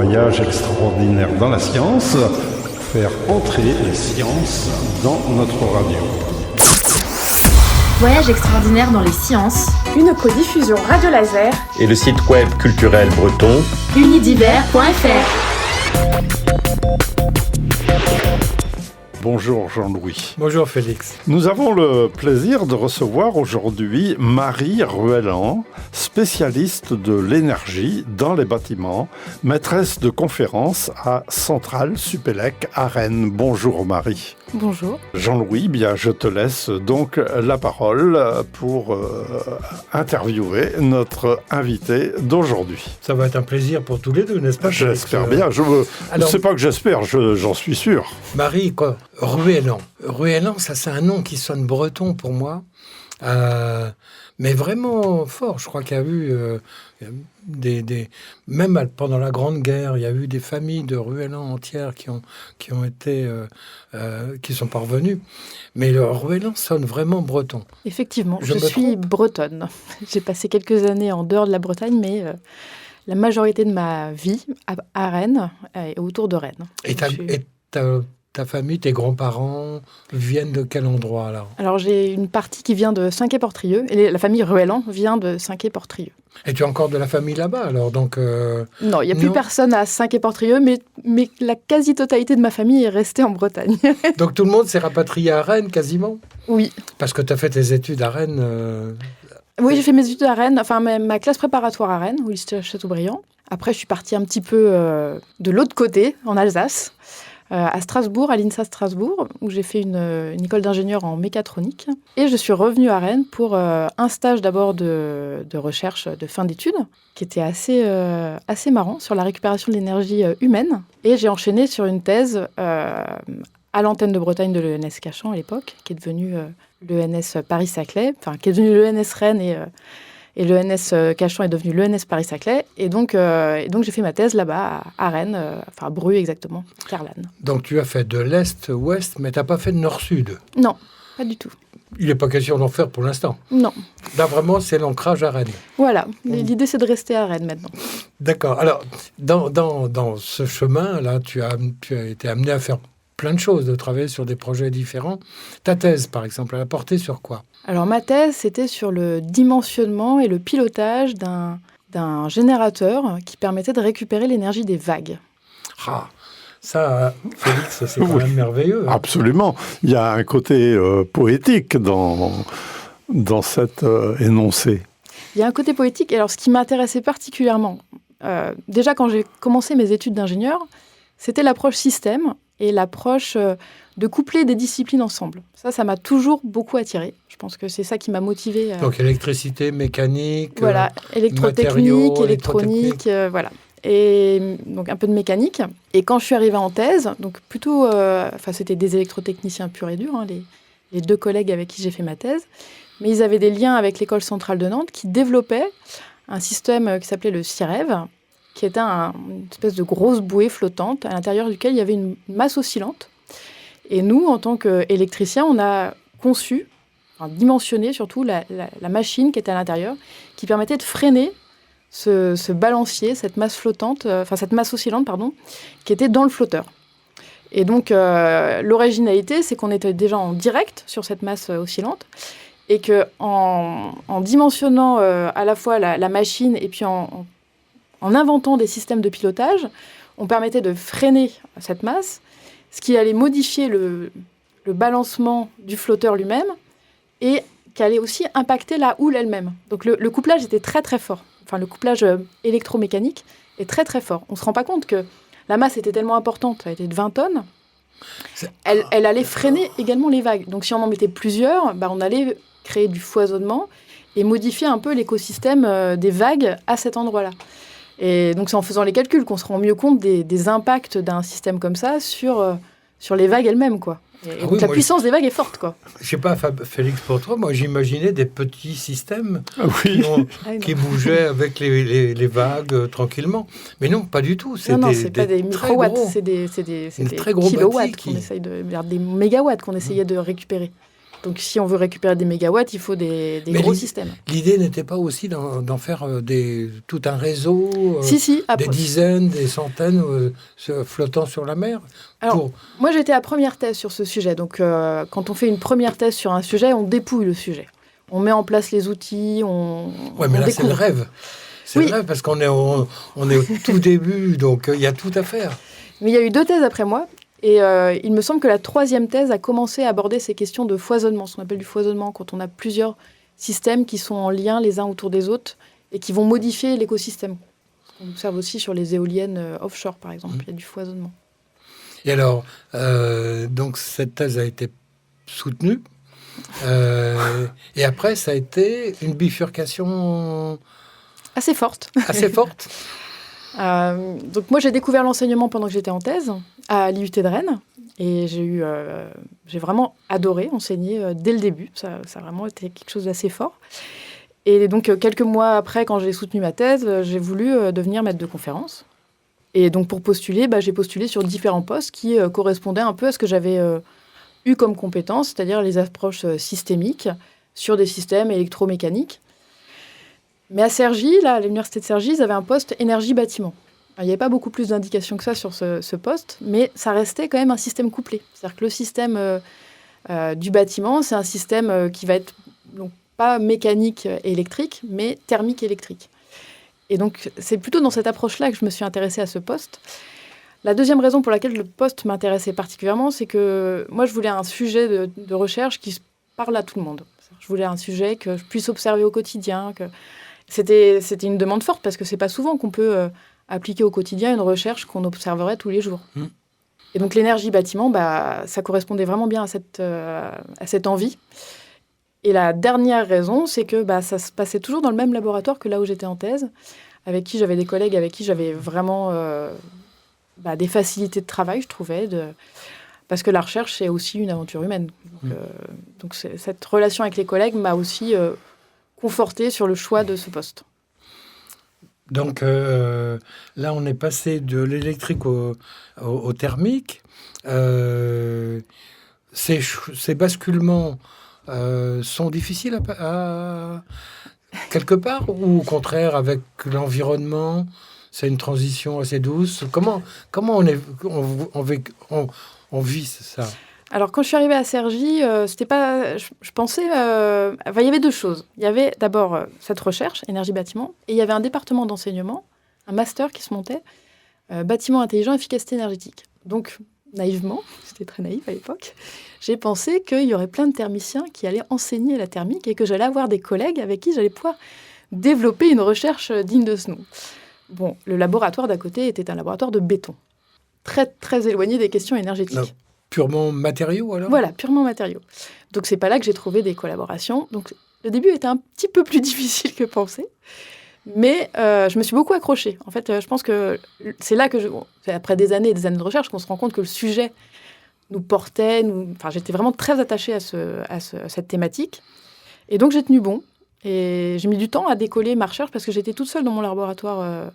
voyage extraordinaire dans la science, faire entrer les sciences dans notre radio. Voyage extraordinaire dans les sciences, une codiffusion radio laser et le site web culturel breton unidiver.fr. Bonjour Jean-Louis. Bonjour Félix. Nous avons le plaisir de recevoir aujourd'hui Marie Ruelland, spécialiste de l'énergie dans les bâtiments, maîtresse de conférences à Centrale Supélec à Rennes. Bonjour Marie. Bonjour. Jean-Louis, bien je te laisse donc la parole pour interviewer notre invité d'aujourd'hui. Ça va être un plaisir pour tous les deux, n'est-ce pas? J'espère bien. C'est pas que j'espère, j'en suis sûr. Marie, quoi? Ruelland. Ruelland, ça c'est un nom qui sonne breton pour moi, mais vraiment fort. Je crois qu'il y a eu même pendant la Grande Guerre, il y a eu des familles de Ruelland entières qui sont parvenues. Mais le Ruelland sonne vraiment breton. Effectivement, je suis bretonne. J'ai passé quelques années en dehors de la Bretagne, mais la majorité de ma vie à Rennes et autour de Rennes. Et ta famille, tes grands-parents viennent de quel endroit alors? Alors j'ai une partie qui vient de Saint-Quay-Portrieux, et la famille Ruelland vient de Saint-Quay-Portrieux. Et tu as encore de la famille là-bas alors donc Non, il n'y a plus personne à Saint-Quay-Portrieux, mais la quasi-totalité de ma famille est restée en Bretagne. Donc tout le monde s'est rapatrié à Rennes quasiment? Oui. Parce que tu as fait tes études à Rennes Oui, j'ai fait mes études à Rennes, enfin ma classe préparatoire à Rennes, au lycée Chateaubriand. Après, je suis partie un petit peu de l'autre côté, en Alsace. À Strasbourg, à l'INSA Strasbourg, où j'ai fait une école d'ingénieur en mécatronique. Et je suis revenue à Rennes pour un stage d'abord de recherche de fin d'études, qui était assez marrant, sur la récupération de l'énergie humaine. Et j'ai enchaîné sur une thèse à l'antenne de Bretagne de l'ENS Cachan à l'époque, qui est devenue l'ENS Paris-Saclay, enfin qui est devenue l'ENS Rennes et l'ENS Cachan est devenu l'ENS Paris-Saclay. Et donc j'ai fait ma thèse là-bas, à Rennes, à Bru exactement, Carlane. Donc tu as fait de l'Est-Ouest, mais tu n'as pas fait de Nord-Sud? Non, pas du tout. Il n'est pas question d'en faire pour l'instant? Non. Là, vraiment, c'est l'ancrage à Rennes. Voilà, l'idée c'est de rester à Rennes maintenant. D'accord. Alors, dans ce chemin-là, tu as été amené à faire plein de choses, de travailler sur des projets différents. Ta thèse, par exemple, elle a porté sur quoi? Alors, ma thèse, c'était sur le dimensionnement et le pilotage d'un générateur qui permettait de récupérer l'énergie des vagues. Ah, ça, Félix, c'est quand même merveilleux. Hein. Absolument. Il y a un côté poétique dans cet énoncé. Il y a un côté poétique. Et alors, ce qui m'intéressait particulièrement, déjà quand j'ai commencé mes études d'ingénieur, c'était l'approche système et l'approche de coupler des disciplines ensemble. Ça m'a toujours beaucoup attirée. Je pense que c'est ça qui m'a motivée. Donc électricité, mécanique, voilà, électrotechnique, électronique, voilà. Et donc un peu de mécanique. Et quand je suis arrivée en thèse, donc plutôt, c'était des électrotechniciens purs et durs, hein, les deux collègues avec qui j'ai fait ma thèse, mais ils avaient des liens avec l'école centrale de Nantes qui développait un système qui s'appelait le CIREV, qui était une espèce de grosse bouée flottante à l'intérieur duquel il y avait une masse oscillante. Et nous, en tant qu'électriciens, on a conçu, dimensionné surtout, la machine qui était à l'intérieur, qui permettait de freiner ce balancier, cette masse flottante, cette masse oscillante, qui était dans le flotteur. Et donc, l'originalité, c'est qu'on était déjà en direct sur cette masse oscillante, et qu'en dimensionnant à la fois la machine et puis en inventant des systèmes de pilotage, on permettait de freiner cette masse, ce qui allait modifier le balancement du flotteur lui-même et qui allait aussi impacter la houle elle-même. Donc le couplage était très très fort. Enfin, le couplage électromécanique est très très fort. On ne se rend pas compte que la masse était tellement importante, elle était de 20 tonnes, elle allait freiner également les vagues. Donc si on en mettait plusieurs, on allait créer du foisonnement et modifier un peu l'écosystème des vagues à cet endroit-là. Et donc, c'est en faisant les calculs qu'on se rend mieux compte des impacts d'un système comme ça sur les vagues elles-mêmes, quoi. Et donc, la puissance des vagues est forte, quoi. Je ne sais pas, Félix, pour toi, moi, j'imaginais des petits systèmes qui bougeaient avec les vagues tranquillement. Mais non, pas du tout. Non, c'est pas des microwatts, c'est des kilowatts des mégawatts qu'on essayait de récupérer. Donc, si on veut récupérer des mégawatts, il faut des gros systèmes. L'idée n'était pas aussi d'en faire tout un réseau, des dizaines, des centaines flottant sur la mer. Alors, moi, j'étais à première thèse sur ce sujet. Donc, quand on fait une première thèse sur un sujet, on dépouille le sujet. On met en place les outils, mais là, c'est le rêve. C'est le rêve parce qu'on est au tout début, donc il y a tout à faire. Mais il y a eu 2 thèses après moi. Et il me semble que la 3e thèse a commencé à aborder ces questions de foisonnement, ce qu'on appelle du foisonnement, quand on a plusieurs systèmes qui sont en lien les uns autour des autres et qui vont modifier l'écosystème. On observe aussi sur les éoliennes offshore, par exemple, il y a du foisonnement. Et alors, donc cette thèse a été soutenue, et après, ça a été une bifurcation... Assez forte. Assez forte. Donc moi, j'ai découvert l'enseignement pendant que j'étais en thèse à l'IUT de Rennes. Et j'ai vraiment adoré enseigner dès le début. Ça a vraiment été quelque chose d'assez fort. Et donc, quelques mois après, quand j'ai soutenu ma thèse, j'ai voulu devenir maître de conférence. Et donc, pour postuler, j'ai postulé sur différents postes qui correspondaient un peu à ce que j'avais eu comme compétences, c'est-à-dire les approches systémiques sur des systèmes électromécaniques. Mais à Cergy, à l'université de Cergy, ils avaient un poste énergie-bâtiment. Il n'y avait pas beaucoup plus d'indications que ça sur ce poste, mais ça restait quand même un système couplé. C'est-à-dire que le système du bâtiment, c'est un système qui va être donc, pas mécanique et électrique, mais thermique et électrique. Et donc, c'est plutôt dans cette approche-là que je me suis intéressée à ce poste. La deuxième raison pour laquelle le poste m'intéressait particulièrement, c'est que moi, je voulais un sujet de recherche qui parle à tout le monde. Je voulais un sujet que je puisse observer au quotidien, C'était une demande forte parce que c'est pas souvent qu'on peut appliquer au quotidien une recherche qu'on observerait tous les jours. Et donc l'énergie-bâtiment, ça correspondait vraiment bien à cette envie. Et la dernière raison, c'est que ça se passait toujours dans le même laboratoire que là où j'étais en thèse, avec qui j'avais des collègues avec qui j'avais vraiment des facilités de travail, je trouvais, parce que la recherche, c'est aussi une aventure humaine. Donc cette relation avec les collègues m'a aussi... conforté sur le choix de ce poste. Donc là, on est passé de l'électrique au thermique. Ces basculements sont difficiles à quelque part, ou au contraire, avec l'environnement, c'est une transition assez douce. Comment on vit ça? Alors, quand je suis arrivée à Cergy, c'était pas... Je pensais... il y avait 2 choses. Il y avait d'abord cette recherche, énergie-bâtiment, et il y avait un département d'enseignement, un master qui se montait, bâtiment intelligent, efficacité énergétique. Donc, naïvement, c'était très naïf à l'époque, j'ai pensé qu'il y aurait plein de thermiciens qui allaient enseigner la thermique et que j'allais avoir des collègues avec qui j'allais pouvoir développer une recherche digne de ce nom. Bon, le laboratoire d'à côté était un laboratoire de béton, très, très éloigné des questions énergétiques. Non. Purement matériaux, alors ? Voilà, purement matériaux. Donc, c'est pas là que j'ai trouvé des collaborations. Donc, le début était un petit peu plus difficile que pensé. Mais je me suis beaucoup accrochée. En fait, je pense que c'est là que, après des années et des années de recherche, qu'on se rend compte que le sujet nous portait. J'étais vraiment très attachée à cette thématique. Et donc, j'ai tenu bon. Et j'ai mis du temps à décoller ma recherche parce que j'étais toute seule dans mon laboratoire,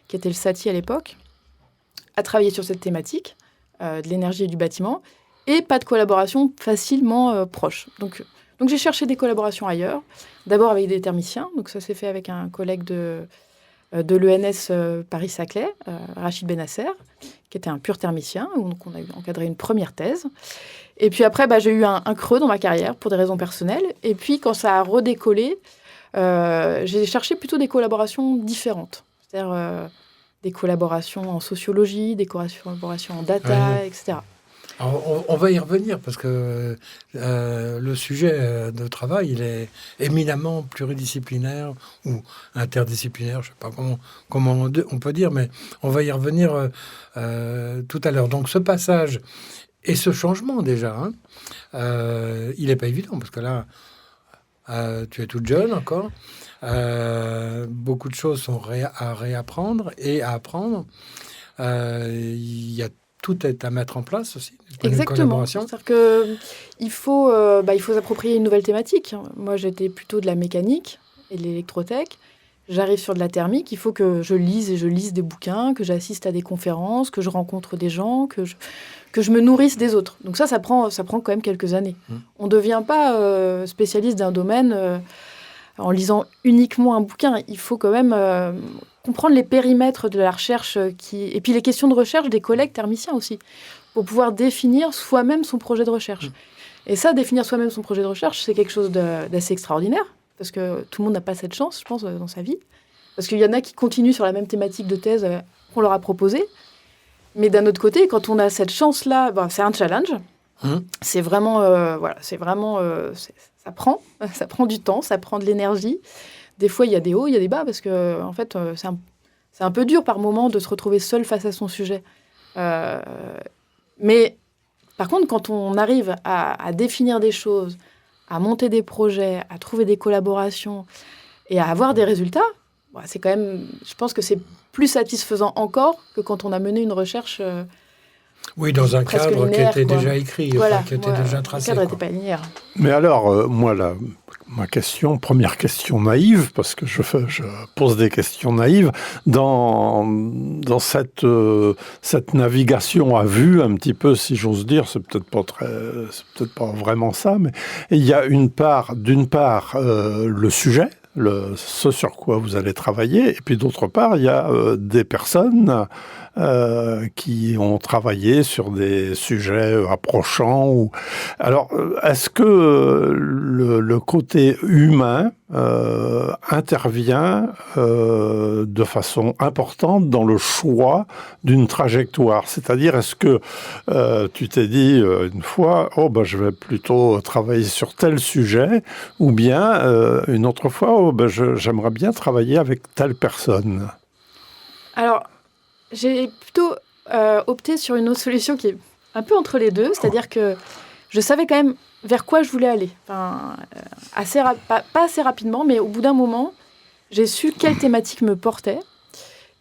qui était le SATI à l'époque, à travailler sur cette thématique de l'énergie et du bâtiment. Et pas de collaboration facilement proche. Donc, j'ai cherché des collaborations ailleurs. D'abord avec des thermiciens. Donc, ça s'est fait avec un collègue de l'ENS Paris-Saclay, Rachid Benasser, qui était un pur thermicien. Donc, on a encadré une première thèse. Et puis après, j'ai eu un creux dans ma carrière pour des raisons personnelles. Et puis, quand ça a redécollé, j'ai cherché plutôt des collaborations différentes. C'est-à-dire des collaborations en sociologie, des collaborations en data, etc. Alors, on va y revenir parce que le sujet de travail, il est éminemment pluridisciplinaire ou interdisciplinaire, je ne sais pas comment on peut dire, mais on va y revenir tout à l'heure. Donc ce passage et ce changement déjà, il n'est pas évident parce que là, tu es toute jeune encore, beaucoup de choses sont à réapprendre et à apprendre. Il y a tout est à mettre en place aussi. Exactement. C'est-à-dire qu'il faut s'approprier une nouvelle thématique. Moi, j'étais plutôt de la mécanique et de l'électrotech. J'arrive sur de la thermique. Il faut que je lise des bouquins, que j'assiste à des conférences, que je rencontre des gens, que que je me nourrisse des autres. Donc ça prend quand même quelques années. On ne devient pas spécialiste d'un domaine en lisant uniquement un bouquin. Il faut quand même comprendre les périmètres de la recherche et puis les questions de recherche des collègues thermiciens aussi, pour pouvoir définir soi-même son projet de recherche. Et ça, définir soi-même son projet de recherche, c'est quelque chose d'assez extraordinaire, parce que tout le monde n'a pas cette chance, je pense, dans sa vie. Parce qu'il y en a qui continuent sur la même thématique de thèse qu'on leur a proposée. Mais d'un autre côté, quand on a cette chance-là, c'est un challenge. C'est vraiment... ça prend du temps, ça prend de l'énergie. Des fois, il y a des hauts, il y a des bas, parce que en fait, c'est un peu dur par moment de se retrouver seul face à son sujet. Mais par contre, quand on arrive à définir des choses, à monter des projets, à trouver des collaborations et à avoir des résultats, c'est quand même... Je pense que c'est plus satisfaisant encore que quand on a mené une recherche... Oui, dans un cadre linéaire, qui était déjà écrit, qui était déjà tracé. Le cadre n'était pas linéaire. Mais alors, moi, ma première question naïve, parce que je pose des questions naïves, dans cette navigation à vue, un petit peu, si j'ose dire, c'est peut-être pas vraiment ça, mais il y a d'une part, le sujet, ce sur quoi vous allez travailler, et puis d'autre part, il y a des personnes qui ont travaillé sur des sujets approchants. Alors, est-ce que le côté humain intervient de façon importante dans le choix d'une trajectoire? C'est-à-dire, est-ce que tu t'es dit une fois, je vais plutôt travailler sur tel sujet, ou bien une autre fois, j'aimerais bien travailler avec telle personne? Alors, j'ai plutôt opté sur une autre solution qui est un peu entre les deux, c'est-à-dire que je savais quand même vers quoi je voulais aller. Enfin, pas assez rapidement, mais au bout d'un moment, j'ai su quelle thématique me portait.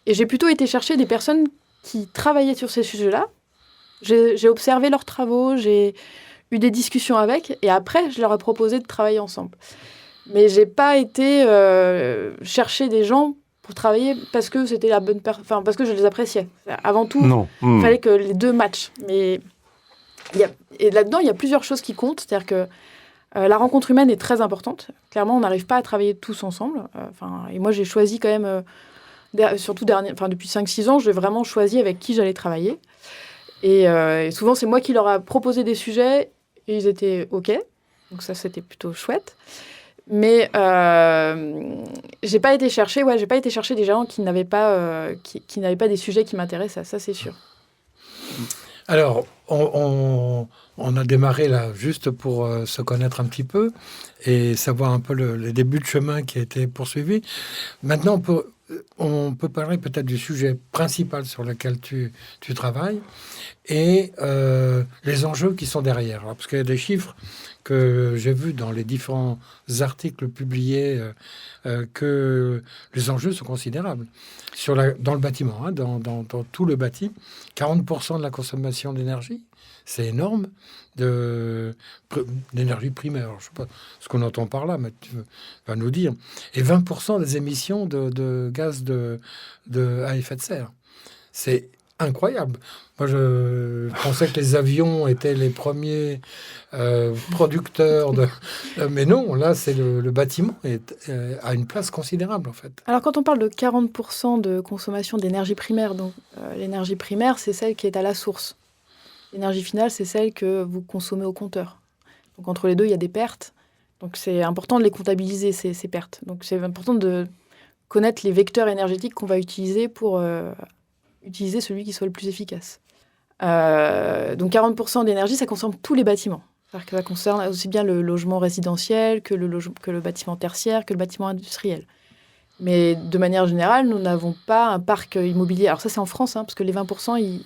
Et j'ai plutôt été chercher des personnes qui travaillaient sur ces sujets-là. J'ai observé leurs travaux, j'ai eu des discussions avec, et après, je leur ai proposé de travailler ensemble. Mais je n'ai pas été chercher des gens pour travailler parce que c'était la bonne parce que je les appréciais. Avant tout, il fallait que les deux matchent. Mais et là-dedans, il y a plusieurs choses qui comptent. C'est-à-dire que la rencontre humaine est très importante. Clairement, on n'arrive pas à travailler tous ensemble. Et moi, j'ai choisi quand même, surtout depuis 5-6 ans, j'ai vraiment choisi avec qui j'allais travailler. Et souvent, c'est moi qui leur a proposé des sujets et ils étaient OK. Donc ça, c'était plutôt chouette. Mais j'ai pas été chercher des gens qui n'avaient pas des sujets qui m'intéressaient, ça c'est sûr. Alors, on a démarré là juste pour se connaître un petit peu et savoir un peu les débuts de chemin qui a été poursuivi. Maintenant, on peut parler peut-être du sujet principal sur lequel tu travailles et les enjeux qui sont derrière. Alors, parce qu'il y a des chiffres que j'ai vus dans les différents articles publiés que les enjeux sont considérables. Dans le bâtiment, dans tout le bâti, 40% de la consommation d'énergie, c'est énorme, d'énergie primaire. Je ne sais pas ce qu'on entend par là, mais tu vas nous dire. Et 20% des émissions de gaz à effet de serre. C'est incroyable. Moi, je pensais que les avions étaient les premiers producteurs mais non, là, c'est le bâtiment a une place considérable, en fait. Alors, quand on parle de 40% de consommation d'énergie primaire, donc l'énergie primaire, c'est celle qui est à la source. L'énergie finale, c'est celle que vous consommez au compteur. Donc, entre les deux, il y a des pertes. Donc, c'est important de les comptabiliser, ces pertes. Donc, c'est important de connaître les vecteurs énergétiques qu'on va utiliser pour utiliser celui qui soit le plus efficace. Donc 40% d'énergie, ça concerne tous les bâtiments. C'est-à-dire que ça concerne aussi bien le logement résidentiel que le bâtiment tertiaire, que le bâtiment industriel. Mais de manière générale, nous n'avons pas un parc immobilier. Alors ça, c'est en France, parce que les 20%, ils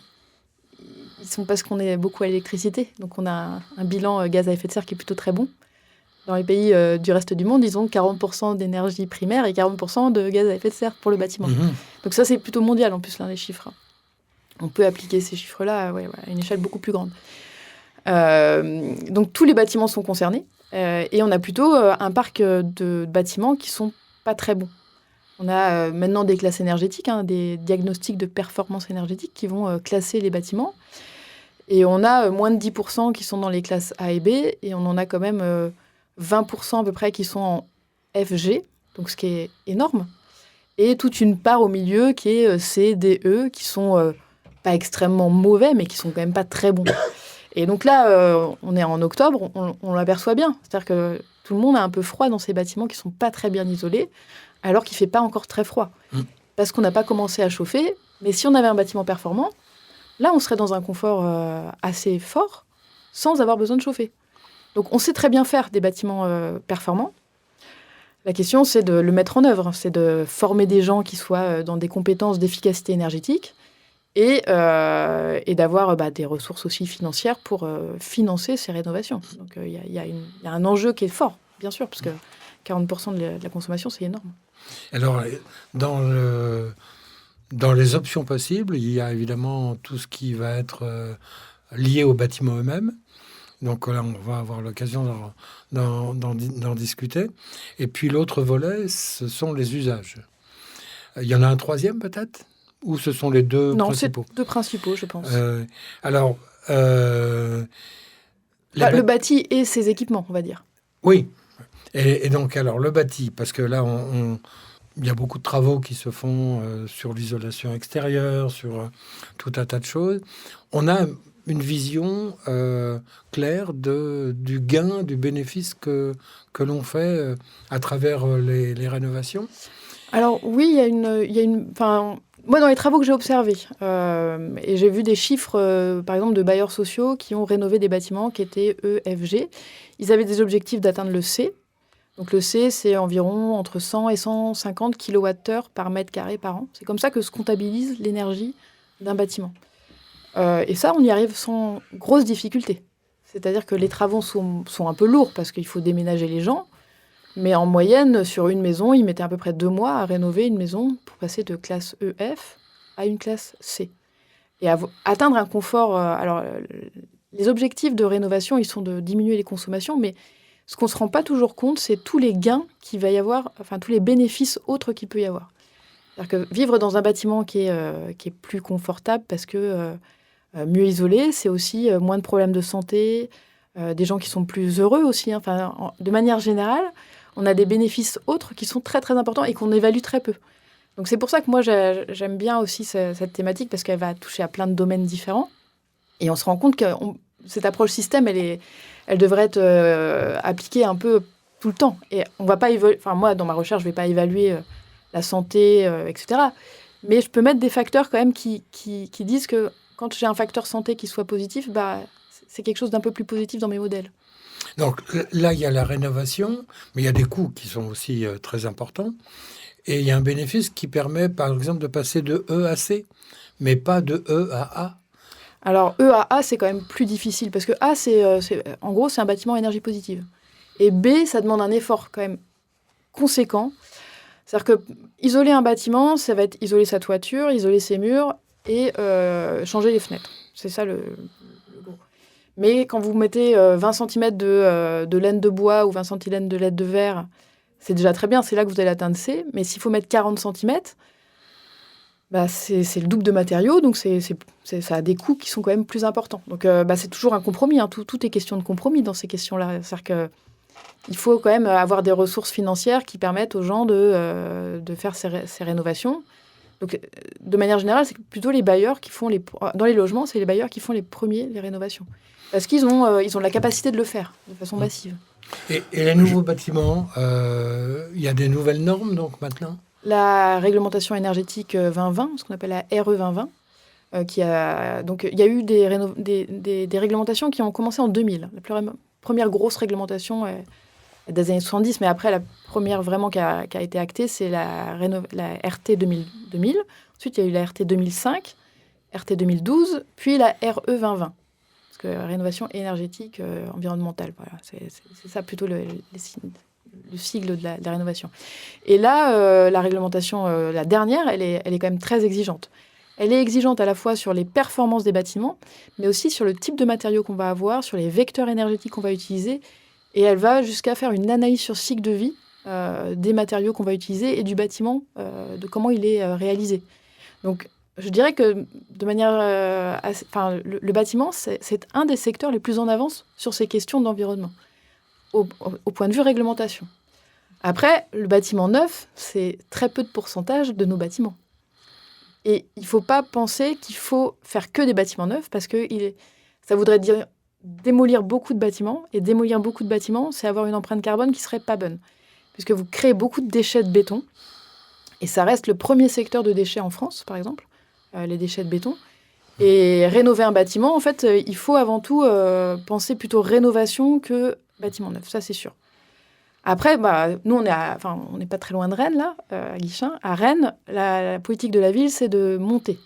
sont parce qu'on est beaucoup à l'électricité. Donc on a un bilan gaz à effet de serre qui est plutôt très bon. Dans les pays du reste du monde, ils ont 40% d'énergie primaire et 40% de gaz à effet de serre pour le bâtiment. Donc ça, c'est plutôt mondial en plus, les chiffres. On peut appliquer ces chiffres-là à une échelle beaucoup plus grande. Donc tous les bâtiments sont concernés et on a plutôt un parc de bâtiments qui ne sont pas très bons. On a maintenant des classes énergétiques, des diagnostics de performance énergétique qui vont classer les bâtiments. Et on a moins de 10% qui sont dans les classes A et B, et on en a quand même 20% à peu près qui sont en FG, donc ce qui est énorme. Et toute une part au milieu qui est C, D, E, qui sont pas extrêmement mauvais, mais qui sont quand même pas très bons. Et donc là, on est en octobre, on l'aperçoit bien. C'est-à-dire que tout le monde a un peu froid dans ces bâtiments qui sont pas très bien isolés, alors qu'il fait pas encore très froid. Parce qu'on n'a pas commencé à chauffer. Mais si on avait un bâtiment performant, là, on serait dans un confort assez fort, sans avoir besoin de chauffer. Donc on sait très bien faire des bâtiments performants. La question, c'est de le mettre en œuvre, c'est de former des gens qui soient dans des compétences d'efficacité énergétique et d'avoir des ressources aussi financières pour financer ces rénovations. Donc il y a un enjeu qui est fort, bien sûr, parce que 40% de la consommation, c'est énorme. Alors, dans les options possibles, il y a évidemment tout ce qui va être lié aux bâtiments eux-mêmes. Donc là, on va avoir l'occasion d'en discuter. Et puis l'autre volet, ce sont les usages. Il y en a un troisième peut-être ? Ou ce sont les deux principaux ? Non, c'est deux principaux, je pense. Le bâti et ses équipements, on va dire. Oui. Et donc, alors, le bâti, parce que là, il y a beaucoup de travaux qui se font sur l'isolation extérieure, sur tout un tas de choses. On a une vision claire du gain, du bénéfice que l'on fait à travers les rénovations. Alors oui, il y a une moi, dans les travaux que j'ai observés, et j'ai vu des chiffres, par exemple, de bailleurs sociaux qui ont rénové des bâtiments qui étaient EFG. Ils avaient des objectifs d'atteindre le C. Donc le C, c'est environ entre 100 et 150 kWh par mètre carré par an. C'est comme ça que se comptabilise l'énergie d'un bâtiment. Et ça, on y arrive sans grosse difficulté. C'est-à-dire que les travaux sont un peu lourds parce qu'il faut déménager les gens. Mais en moyenne, sur une maison, ils mettaient à peu près 2 mois à rénover une maison pour passer de classe EF à une classe C. Et atteindre un confort... les objectifs de rénovation, ils sont de diminuer les consommations, mais ce qu'on ne se rend pas toujours compte, c'est tous les gains qu'il va y avoir, enfin tous les bénéfices autres qu'il peut y avoir. C'est-à-dire que vivre dans un bâtiment qui est plus confortable parce que mieux isolé, c'est aussi moins de problèmes de santé, des gens qui sont plus heureux aussi. Enfin, de manière générale, on a des bénéfices autres qui sont très très importants et qu'on évalue très peu. Donc c'est pour ça que moi j'aime bien aussi cette thématique parce qu'elle va toucher à plein de domaines différents. Et on se rend compte que cette approche système, elle devrait être appliquée un peu tout le temps. Et on va pas évaluer. Enfin, moi, dans ma recherche, je vais pas évaluer la santé, etc. Mais je peux mettre des facteurs quand même qui disent que quand j'ai un facteur santé qui soit positif, c'est quelque chose d'un peu plus positif dans mes modèles. Donc là, il y a la rénovation, mais il y a des coûts qui sont aussi très importants. Et il y a un bénéfice qui permet, par exemple, de passer de E à C, mais pas de E à A. Alors, E à A, c'est quand même plus difficile, parce que A, en gros, c'est un bâtiment à énergie positive. Et B, ça demande un effort quand même conséquent. C'est-à-dire que isoler un bâtiment, ça va être isoler sa toiture, isoler ses murs et changer les fenêtres. C'est ça le gros. Mais quand vous mettez 20 cm de laine de bois ou 20 cm de laine de verre, c'est déjà très bien, c'est là que vous allez atteindre C. Mais s'il faut mettre 40 cm, c'est le double de matériaux, donc ça a des coûts qui sont quand même plus importants. Donc c'est toujours un compromis, hein. Tout est question de compromis dans ces questions-là. C'est-à-dire qu'il faut quand même avoir des ressources financières qui permettent aux gens de faire ces rénovations. Donc, de manière générale, c'est plutôt les bailleurs qui font dans les logements, c'est les bailleurs qui font les rénovations. Parce qu'ils ont la capacité de le faire de façon massive. Et les nouveaux bâtiments, il y a des nouvelles normes donc maintenant ? La réglementation énergétique 2020, ce qu'on appelle la RE 2020, donc il y a eu des réglementations qui ont commencé en 2000. La première grosse réglementation des années 70, mais après la première vraiment qui a été actée, c'est la RT 2000. Ensuite, il y a eu la RT 2005, RT 2012, puis la RE 2020. Parce que rénovation énergétique environnementale, voilà, c'est ça plutôt le sigle de la rénovation. Et là, la réglementation, la dernière, elle est quand même très exigeante. Elle est exigeante à la fois sur les performances des bâtiments, mais aussi sur le type de matériaux qu'on va avoir, sur les vecteurs énergétiques qu'on va utiliser. Et elle va jusqu'à faire une analyse sur cycle de vie des matériaux qu'on va utiliser et du bâtiment, de comment il est réalisé. Donc, je dirais que de manière... le bâtiment, c'est un des secteurs les plus en avance sur ces questions d'environnement, au point de vue réglementation. Après, le bâtiment neuf, c'est très peu de pourcentage de nos bâtiments. Et il ne faut pas penser qu'il faut faire que des bâtiments neufs, parce que ça voudrait dire démolir beaucoup de bâtiments. Et démolir beaucoup de bâtiments, c'est avoir une empreinte carbone qui ne serait pas bonne. Puisque vous créez beaucoup de déchets de béton. Et ça reste le premier secteur de déchets en France, par exemple, les déchets de béton. Et rénover un bâtiment, en fait, il faut avant tout penser plutôt rénovation que bâtiment neuf. Ça, c'est sûr. Après, nous, on n'est pas très loin de Rennes, là, à Guichen. À Rennes, la politique de la ville, c'est de monter.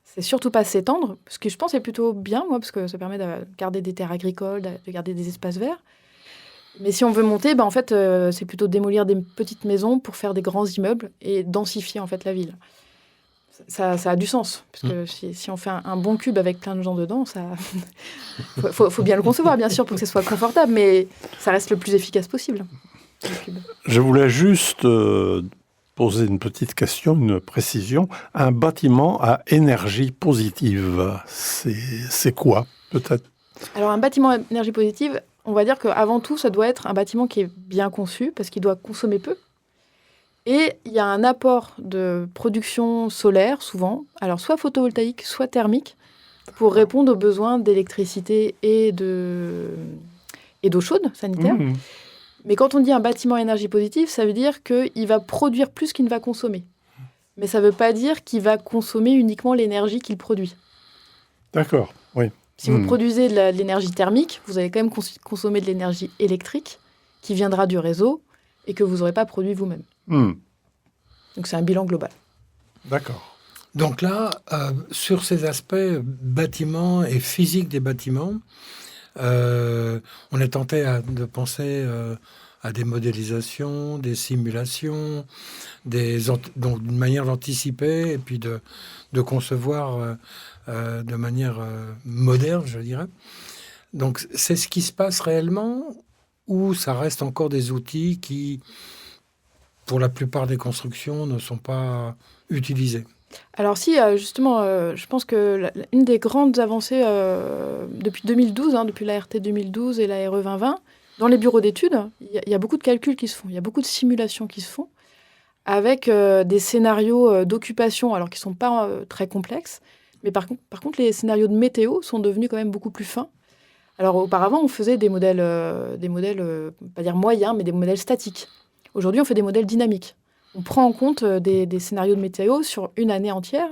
C'est surtout pas s'étendre, ce que je pense est plutôt bien, moi, parce que ça permet de garder des terres agricoles, de garder des espaces verts. Mais si on veut monter, en fait, c'est plutôt démolir des petites maisons pour faire des grands immeubles et densifier, en fait, la ville. Ça a du sens, parce que si on fait un bon cube avec plein de gens dedans, ça... faut bien le concevoir, bien sûr, pour que ce soit confortable, mais ça reste le plus efficace possible. Je voulais juste poser une petite question, une précision. Un bâtiment à énergie positive, c'est quoi, peut-être ? Alors, un bâtiment à énergie positive, on va dire qu'avant tout, ça doit être un bâtiment qui est bien conçu, parce qu'il doit consommer peu. Et il y a un apport de production solaire, souvent, alors soit photovoltaïque, soit thermique, pour répondre aux besoins d'électricité et d'eau chaude sanitaire. Mmh. Mais quand on dit un bâtiment à énergie positive, ça veut dire qu'il va produire plus qu'il ne va consommer. Mais ça ne veut pas dire qu'il va consommer uniquement l'énergie qu'il produit. D'accord, oui. Si vous produisez de l'énergie thermique, vous allez quand même consommer de l'énergie électrique qui viendra du réseau et que vous n'aurez pas produit vous-même. Donc c'est un bilan global. D'accord. Donc là, sur ces aspects bâtiments et physique des bâtiments, on est tenté de penser à des modélisations, des simulations, donc une manière d'anticiper et puis de concevoir de manière moderne, je dirais. Donc c'est ce qui se passe réellement, ou ça reste encore des outils qui, pour la plupart des constructions, ne sont pas utilisés? Alors si, justement, je pense que une des grandes avancées depuis 2012, depuis la RT 2012 et la RE 2020, dans les bureaux d'études, il y a beaucoup de calculs qui se font, il y a beaucoup de simulations qui se font, avec des scénarios d'occupation, alors qui ne sont pas très complexes, mais par contre, les scénarios de météo sont devenus quand même beaucoup plus fins. Alors auparavant, on faisait des modèles, pas dire moyens, mais des modèles statiques. Aujourd'hui, on fait des modèles dynamiques. On prend en compte des scénarios de météo sur une année entière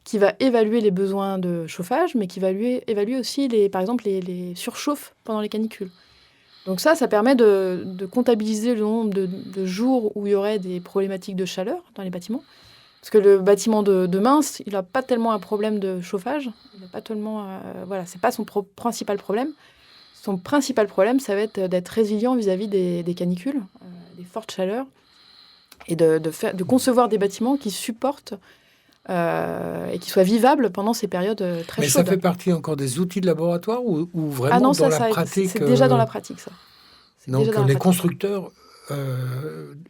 qui va évaluer les besoins de chauffage, mais qui va évaluer aussi, par exemple, les surchauffes pendant les canicules. Donc ça permet de comptabiliser le nombre de jours où il y aurait des problématiques de chaleur dans les bâtiments. Parce que le bâtiment de demain, il n'a pas tellement un problème de chauffage. Il n'a pas tellement... c'est pas son principal problème. Son principal problème, ça va être d'être résilient vis-à-vis des canicules, des fortes chaleurs, et de concevoir des bâtiments qui supportent et qui soient vivables pendant ces périodes très chaudes. Mais ça fait partie encore des outils de laboratoire ou vraiment dans la pratique? C'est déjà dans la pratique, ça. Donc les constructeurs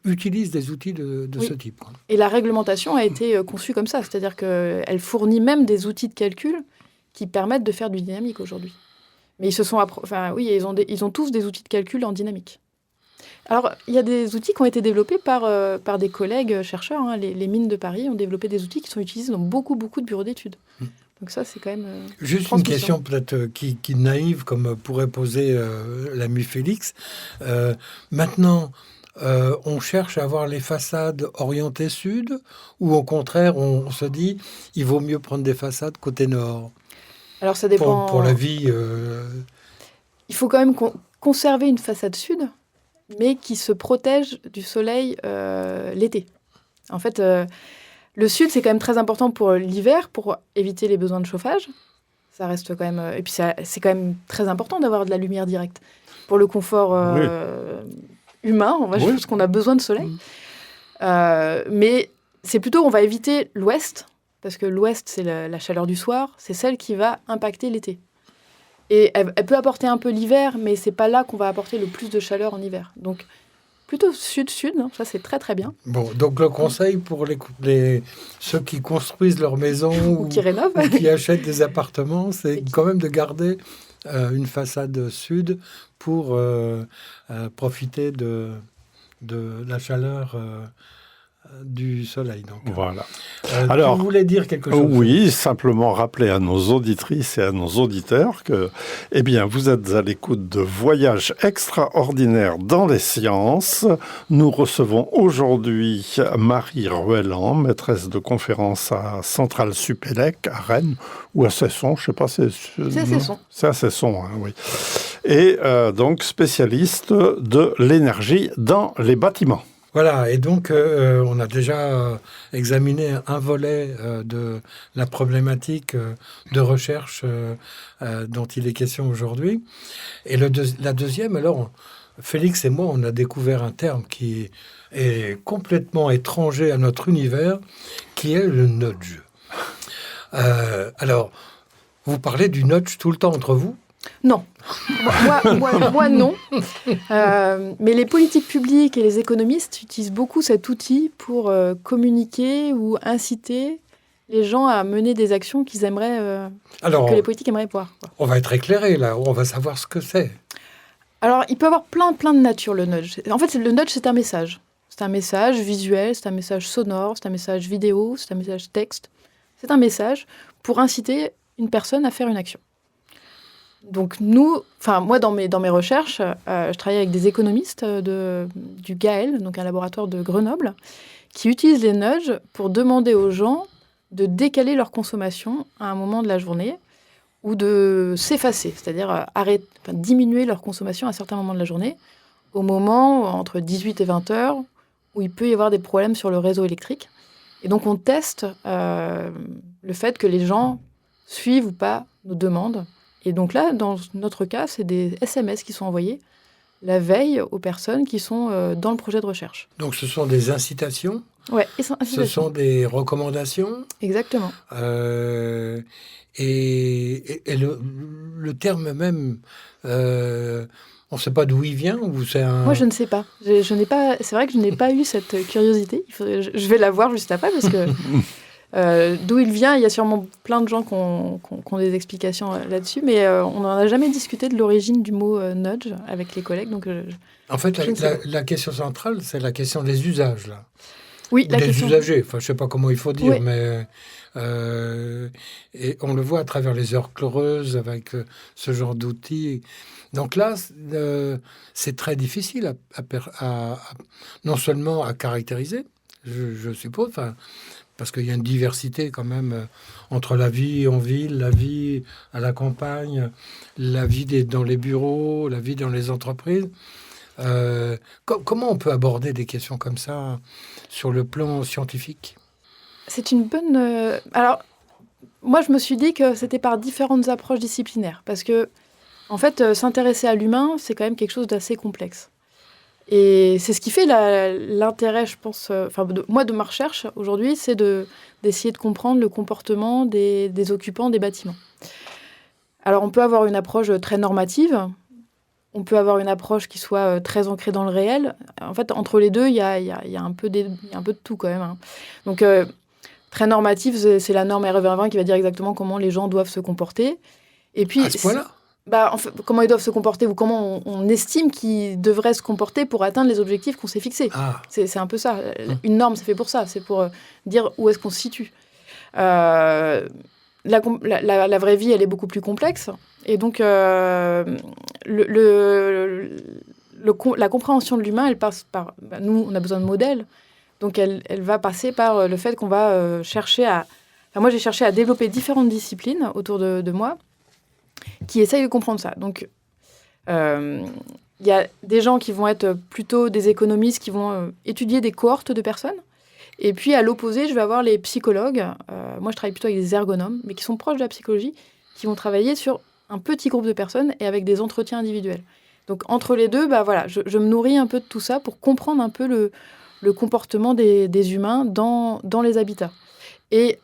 utilisent des outils de ce type. Et la réglementation a été conçue comme ça, c'est-à-dire qu'elle fournit même des outils de calcul qui permettent de faire du dynamique aujourd'hui. Mais ils ont tous des outils de calcul en dynamique. Alors, il y a des outils qui ont été développés par des collègues chercheurs. Les mines de Paris ont développé des outils qui sont utilisés dans beaucoup de bureaux d'études. Donc ça, c'est quand même... Juste une question peut-être qui naïve, comme pourrait poser l'ami Félix. Maintenant, on cherche à avoir les façades orientées sud, ou au contraire, on se dit il vaut mieux prendre des façades côté nord? Alors ça dépend... Pour la vie... Il faut quand même conserver une façade sud, mais qui se protège du soleil l'été. En fait, le sud, c'est quand même très important pour l'hiver, pour éviter les besoins de chauffage. Ça reste quand même... Et puis, c'est quand même très important d'avoir de la lumière directe. Pour le confort humain, je pense qu'on a besoin de soleil. Mais c'est plutôt, on va éviter l'ouest, parce que l'ouest, c'est la chaleur du soir, c'est celle qui va impacter l'été. Et elle peut apporter un peu l'hiver, mais c'est pas là qu'on va apporter le plus de chaleur en hiver. Donc, plutôt sud-sud, hein, ça c'est très très bien. Bon, donc le conseil pour ceux qui construisent leur maison ou qui rénovent, ou qui achètent des appartements, c'est quand même de garder une façade sud pour profiter de la chaleur du soleil. Donc, voilà. Alors, tu voulais dire quelque chose? Oui, simplement rappeler à nos auditrices et à nos auditeurs que, eh bien, vous êtes à l'écoute de Voyages extraordinaires dans les sciences. Nous recevons aujourd'hui Marie Ruelland, maîtresse de conférence à Centrale Supélec, à Rennes, ou à Cesson, je ne sais pas. C'est à Cesson. C'est à Cesson, hein, oui. Et donc spécialiste de l'énergie dans les bâtiments. Voilà, et donc on a déjà examiné un volet de la problématique de recherche dont il est question aujourd'hui. Et la deuxième, alors, Félix et moi, on a découvert un terme qui est complètement étranger à notre univers, qui est le nudge. Alors, vous parlez du nudge tout le temps entre vous ? Non, moi non. Mais les politiques publiques et les économistes utilisent beaucoup cet outil pour communiquer ou inciter les gens à mener des actions qu'ils aimeraient, que les politiques aimeraient voir. On va être éclairé là, on va savoir ce que c'est. Alors, il peut avoir plein de natures, le nudge. En fait, le nudge, c'est un message. C'est un message visuel, c'est un message sonore, c'est un message vidéo, c'est un message texte. C'est un message pour inciter une personne à faire une action. Donc moi dans mes recherches, je travaille avec des économistes du GAEL, donc un laboratoire de Grenoble, qui utilisent les nudges pour demander aux gens de décaler leur consommation à un moment de la journée ou de s'effacer, c'est-à-dire diminuer leur consommation à certains moments de la journée, au moment entre 18 et 20 heures, où il peut y avoir des problèmes sur le réseau électrique. Et donc on teste le fait que les gens suivent ou pas nos demandes. Et donc là, dans notre cas, c'est des SMS qui sont envoyés la veille aux personnes qui sont dans le projet de recherche. Donc ce sont des incitations ? Oui, ce sont des recommandations ? Exactement. Et le terme même, on ne sait pas d'où il vient ou c'est un... Moi, je ne sais pas. Je n'ai pas. C'est vrai que je n'ai pas eu cette curiosité. Je vais la voir juste après parce que... d'où il vient, il y a sûrement plein de gens qui ont des explications là-dessus, mais on n'en a jamais discuté de l'origine du mot nudge avec les collègues. Donc en fait, la question centrale, c'est la question des usages, là. Oui, la question... usagers, enfin, je ne sais pas comment il faut dire, oui. Mais et on le voit à travers les heures creuses avec ce genre d'outils. Donc là, c'est très difficile non seulement à caractériser, je suppose, parce qu'il y a une diversité quand même entre la vie en ville, la vie à la campagne, la vie dans les bureaux, la vie dans les entreprises. Comment on peut aborder des questions comme ça sur le plan scientifique ? C'est une bonne... Alors, moi, je me suis dit que c'était par différentes approches disciplinaires. Parce que, en fait, s'intéresser à l'humain, c'est quand même quelque chose d'assez complexe. Et c'est ce qui fait l'intérêt, je pense, moi, de ma recherche aujourd'hui, c'est d'essayer de comprendre le comportement des occupants des bâtiments. Alors, on peut avoir une approche très normative, on peut avoir une approche qui soit très ancrée dans le réel. En fait, entre les deux, il y a un peu de tout quand même. Hein. Donc, très normative, c'est la norme RE2020 qui va dire exactement comment les gens doivent se comporter. Et puis, à ce point-là ? En fait, comment ils doivent se comporter ou comment on estime qu'ils devraient se comporter pour atteindre les objectifs qu'on s'est fixés. Ah. C'est un peu ça. Une norme, c'est fait pour ça. C'est pour dire où est-ce qu'on se situe. La vraie vie, elle est beaucoup plus complexe. Et donc, la compréhension de l'humain, elle passe par... nous, on a besoin de modèles. Donc, elle va passer par le fait qu'on va chercher à... moi, j'ai cherché à développer différentes disciplines autour de moi qui essayent de comprendre ça. Donc, il y a des gens qui vont être plutôt des économistes qui vont étudier des cohortes de personnes. Et puis, à l'opposé, je vais avoir les psychologues. Moi, je travaille plutôt avec des ergonomes, mais qui sont proches de la psychologie, qui vont travailler sur un petit groupe de personnes et avec des entretiens individuels. Donc, entre les deux, je me nourris un peu de tout ça pour comprendre un peu le comportement des humains dans les habitats. Et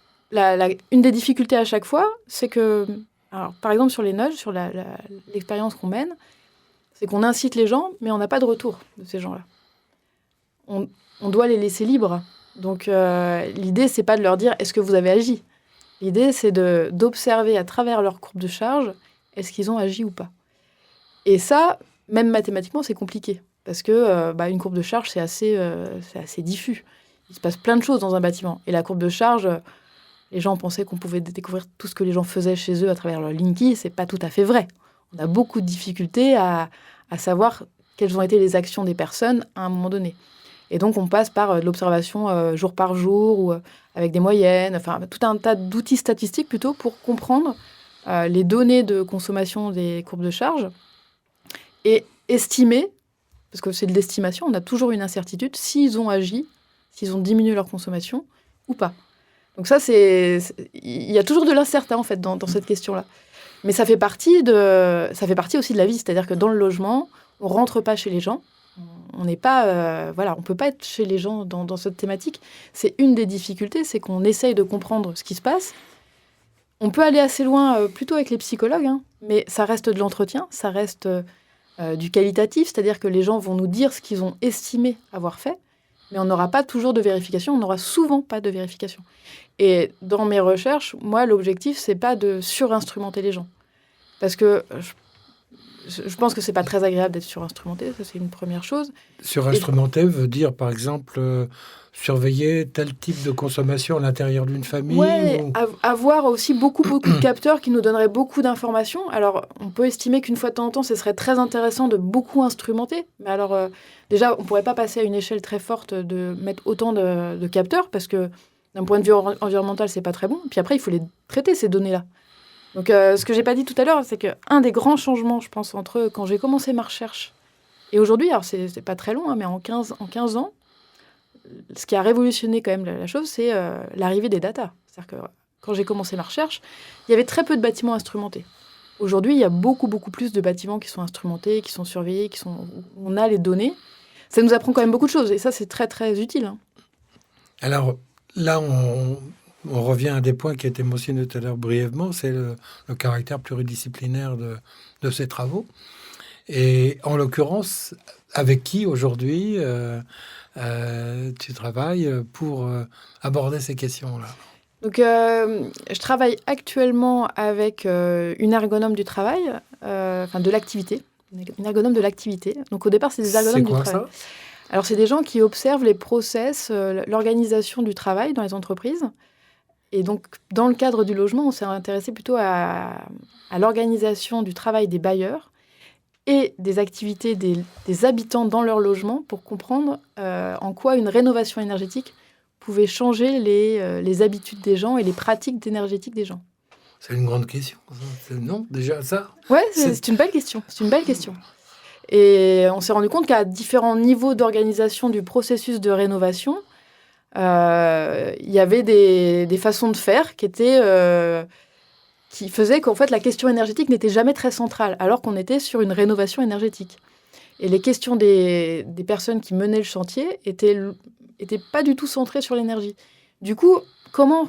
une des difficultés à chaque fois, c'est que... Alors, par exemple, sur les nudges, sur l'expérience qu'on mène, c'est qu'on incite les gens, mais on n'a pas de retour de ces gens-là. on doit les laisser libres. Donc, l'idée, c'est pas de leur dire « est-ce que vous avez agi ?» L'idée, c'est d'observer à travers leur courbe de charge est-ce qu'ils ont agi ou pas. Et ça, même mathématiquement, c'est compliqué. Parce que une courbe de charge, c'est assez diffus. Il se passe plein de choses dans un bâtiment. Et la courbe de charge, les gens pensaient qu'on pouvait découvrir tout ce que les gens faisaient chez eux à travers leur Linky. C'est pas tout à fait vrai. On a beaucoup de difficultés à savoir quelles ont été les actions des personnes à un moment donné. Et donc, on passe par l'observation jour par jour ou avec des moyennes, enfin, tout un tas d'outils statistiques plutôt pour comprendre les données de consommation des courbes de charge et estimer, parce que c'est de l'estimation, on a toujours une incertitude, s'ils ont agi, s'ils ont diminué leur consommation ou pas. Donc ça, il y a toujours de l'incertain, en fait, dans cette question-là. Mais ça fait partie aussi de la vie, c'est-à-dire que dans le logement, on ne rentre pas chez les gens. On n'est pas, on peut pas être chez les gens dans cette thématique. C'est une des difficultés, c'est qu'on essaye de comprendre ce qui se passe. On peut aller assez loin, plutôt avec les psychologues, mais ça reste de l'entretien, ça reste du qualitatif, c'est-à-dire que les gens vont nous dire ce qu'ils ont estimé avoir fait, mais on n'aura pas toujours de vérification, on n'aura souvent pas de vérification. Et dans mes recherches, moi, l'objectif, c'est pas de surinstrumenter les gens, parce que je pense que c'est pas très agréable d'être surinstrumenté, ça c'est une première chose. Surinstrumenté veut dire, par exemple, surveiller tel type de consommation à l'intérieur d'une famille. Oui, avoir aussi beaucoup de capteurs qui nous donneraient beaucoup d'informations. Alors, on peut estimer qu'une fois de temps en temps, ce serait très intéressant de beaucoup instrumenter. Mais alors, déjà, on pourrait pas passer à une échelle très forte de mettre autant de capteurs, parce que d'un point de vue environnemental, c'est pas très bon. Puis après, il faut les traiter, ces données-là. Donc, ce que j'ai pas dit tout à l'heure, c'est qu'un des grands changements, je pense, entre quand j'ai commencé ma recherche et aujourd'hui, alors c'est pas très long, mais en 15 ans, ce qui a révolutionné quand même la chose, c'est l'arrivée des data. C'est-à-dire que quand j'ai commencé ma recherche, il y avait très peu de bâtiments instrumentés. Aujourd'hui, il y a beaucoup plus de bâtiments qui sont instrumentés, qui sont surveillés, où on a les données. Ça nous apprend quand même beaucoup de choses, et ça, c'est très, très utile. Alors, là, on revient à des points qui étaient mentionnés tout à l'heure brièvement, c'est le caractère pluridisciplinaire de ces travaux. Et en l'occurrence, avec qui aujourd'hui tu travailles pour aborder ces questions-là? Donc, je travaille actuellement avec une ergonome du travail, de l'activité, une ergonome de l'activité. Donc, au départ, c'est des ergonomes du travail. C'est quoi ça ? Alors, c'est des gens qui observent les process, l'organisation du travail dans les entreprises. Et donc, dans le cadre du logement, on s'est intéressé plutôt à l'organisation du travail des bailleurs et des activités des habitants dans leur logement pour comprendre en quoi une rénovation énergétique pouvait changer les habitudes des gens et les pratiques énergétiques des gens. C'est une grande question. Non, déjà, ça? Oui, c'est une belle question. C'est une belle question. Et on s'est rendu compte qu'à différents niveaux d'organisation du processus de rénovation, il y avait des façons de faire qui faisaient qu'en fait la question énergétique n'était jamais très centrale, alors qu'on était sur une rénovation énergétique. Et les questions des personnes qui menaient le chantier étaient pas du tout centrées sur l'énergie. Du coup, comment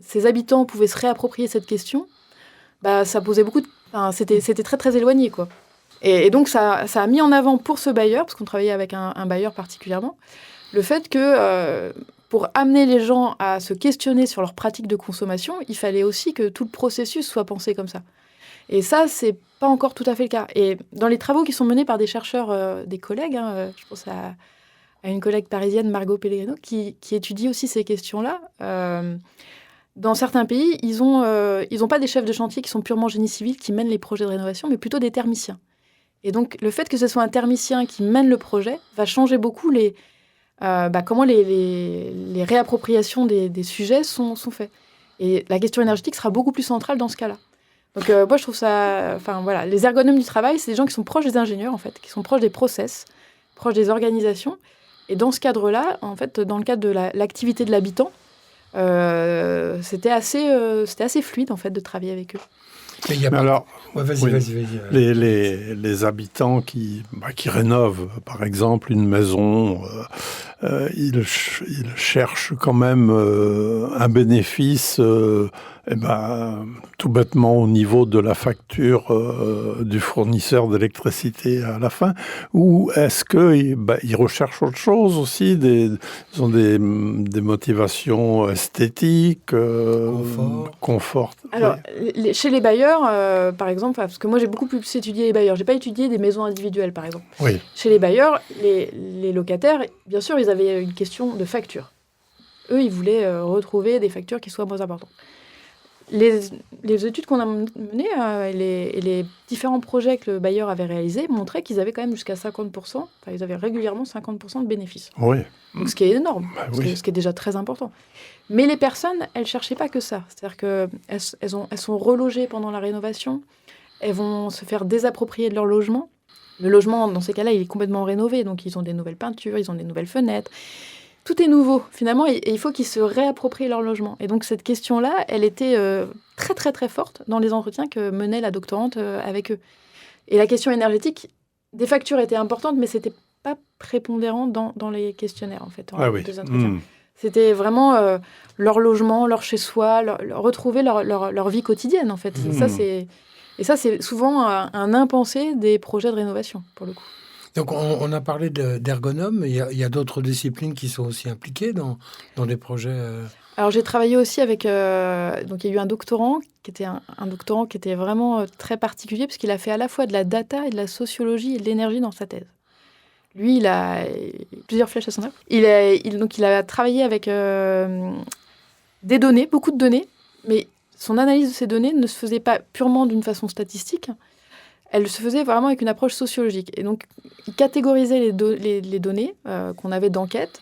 ces habitants pouvaient se réapproprier cette question ? Ça posait c'était très très éloigné, quoi. Et donc ça a mis en avant pour ce bailleur, parce qu'on travaillait avec un bailleur particulièrement, le fait que pour amener les gens à se questionner sur leurs pratiques de consommation, il fallait aussi que tout le processus soit pensé comme ça. Et ça, c'est pas encore tout à fait le cas. Et dans les travaux qui sont menés par des chercheurs, des collègues, je pense à une collègue parisienne, Margot Pellegrino, qui étudie aussi ces questions-là, dans certains pays, ils ont pas des chefs de chantier qui sont purement génie civil, qui mènent les projets de rénovation, mais plutôt des thermiciens. Et donc, le fait que ce soit un thermicien qui mène le projet va changer beaucoup comment les réappropriations des sujets sont faites. Et la question énergétique sera beaucoup plus centrale dans ce cas-là. Donc, moi, je trouve ça... les ergonomes du travail, c'est des gens qui sont proches des ingénieurs, en fait, qui sont proches des process, proches des organisations. Et dans ce cadre-là, en fait, dans le cadre de l'activité de l'habitant, c'était assez fluide, en fait, de travailler avec eux. Alors, vas-y. Les habitants qui rénovent, par exemple, une maison il cherche quand même un bénéfice tout bêtement au niveau de la facture du fournisseur d'électricité à la fin, ou est-ce qu'ils recherchent autre chose aussi, ils ont des motivations esthétiques, confort. Alors, chez les bailleurs, par exemple, parce que moi j'ai beaucoup plus étudié les bailleurs, j'ai pas étudié des maisons individuelles par exemple. Oui. Chez les bailleurs, les locataires, bien sûr, ils avaient une question de facture. Eux, ils voulaient retrouver des factures qui soient moins importantes. Les études qu'on a menées et les différents projets que le bailleur avait réalisés montraient qu'ils avaient quand même jusqu'à 50%, ils avaient régulièrement 50% de bénéfices. Oui. Donc, ce qui est énorme, ce qui est déjà très important. Mais les personnes, elles ne cherchaient pas que ça. C'est-à-dire qu'elles sont relogées pendant la rénovation, elles vont se faire désapproprier de leur logement. Le logement, dans ces cas-là, il est complètement rénové, donc ils ont des nouvelles peintures, ils ont des nouvelles fenêtres. Tout est nouveau, finalement, et il faut qu'ils se réapproprient leur logement. Et donc, cette question-là, elle était très, très, très forte dans les entretiens que menait la doctorante avec eux. Et la question énergétique, des factures étaient importantes, mais ce n'était pas prépondérant dans les questionnaires, en fait, des entretiens. C'était vraiment leur logement, leur chez-soi, retrouver leur vie quotidienne, en fait. Et ça, c'est souvent un impensé des projets de rénovation, pour le coup. Donc, on a parlé d'ergonomes. Il y a d'autres disciplines qui sont aussi impliquées dans des projets. Alors, j'ai travaillé aussi avec... donc, il y a eu un doctorant qui était un doctorant qui était vraiment très particulier, parce qu'il a fait à la fois de la data et de la sociologie et de l'énergie dans sa thèse. Lui, il a plusieurs flèches à son arc. Il a travaillé avec des données, beaucoup de données, mais son analyse de ces données ne se faisait pas purement d'une façon statistique. Elle se faisait vraiment avec une approche sociologique. Et donc, il catégorisait les données qu'on avait d'enquête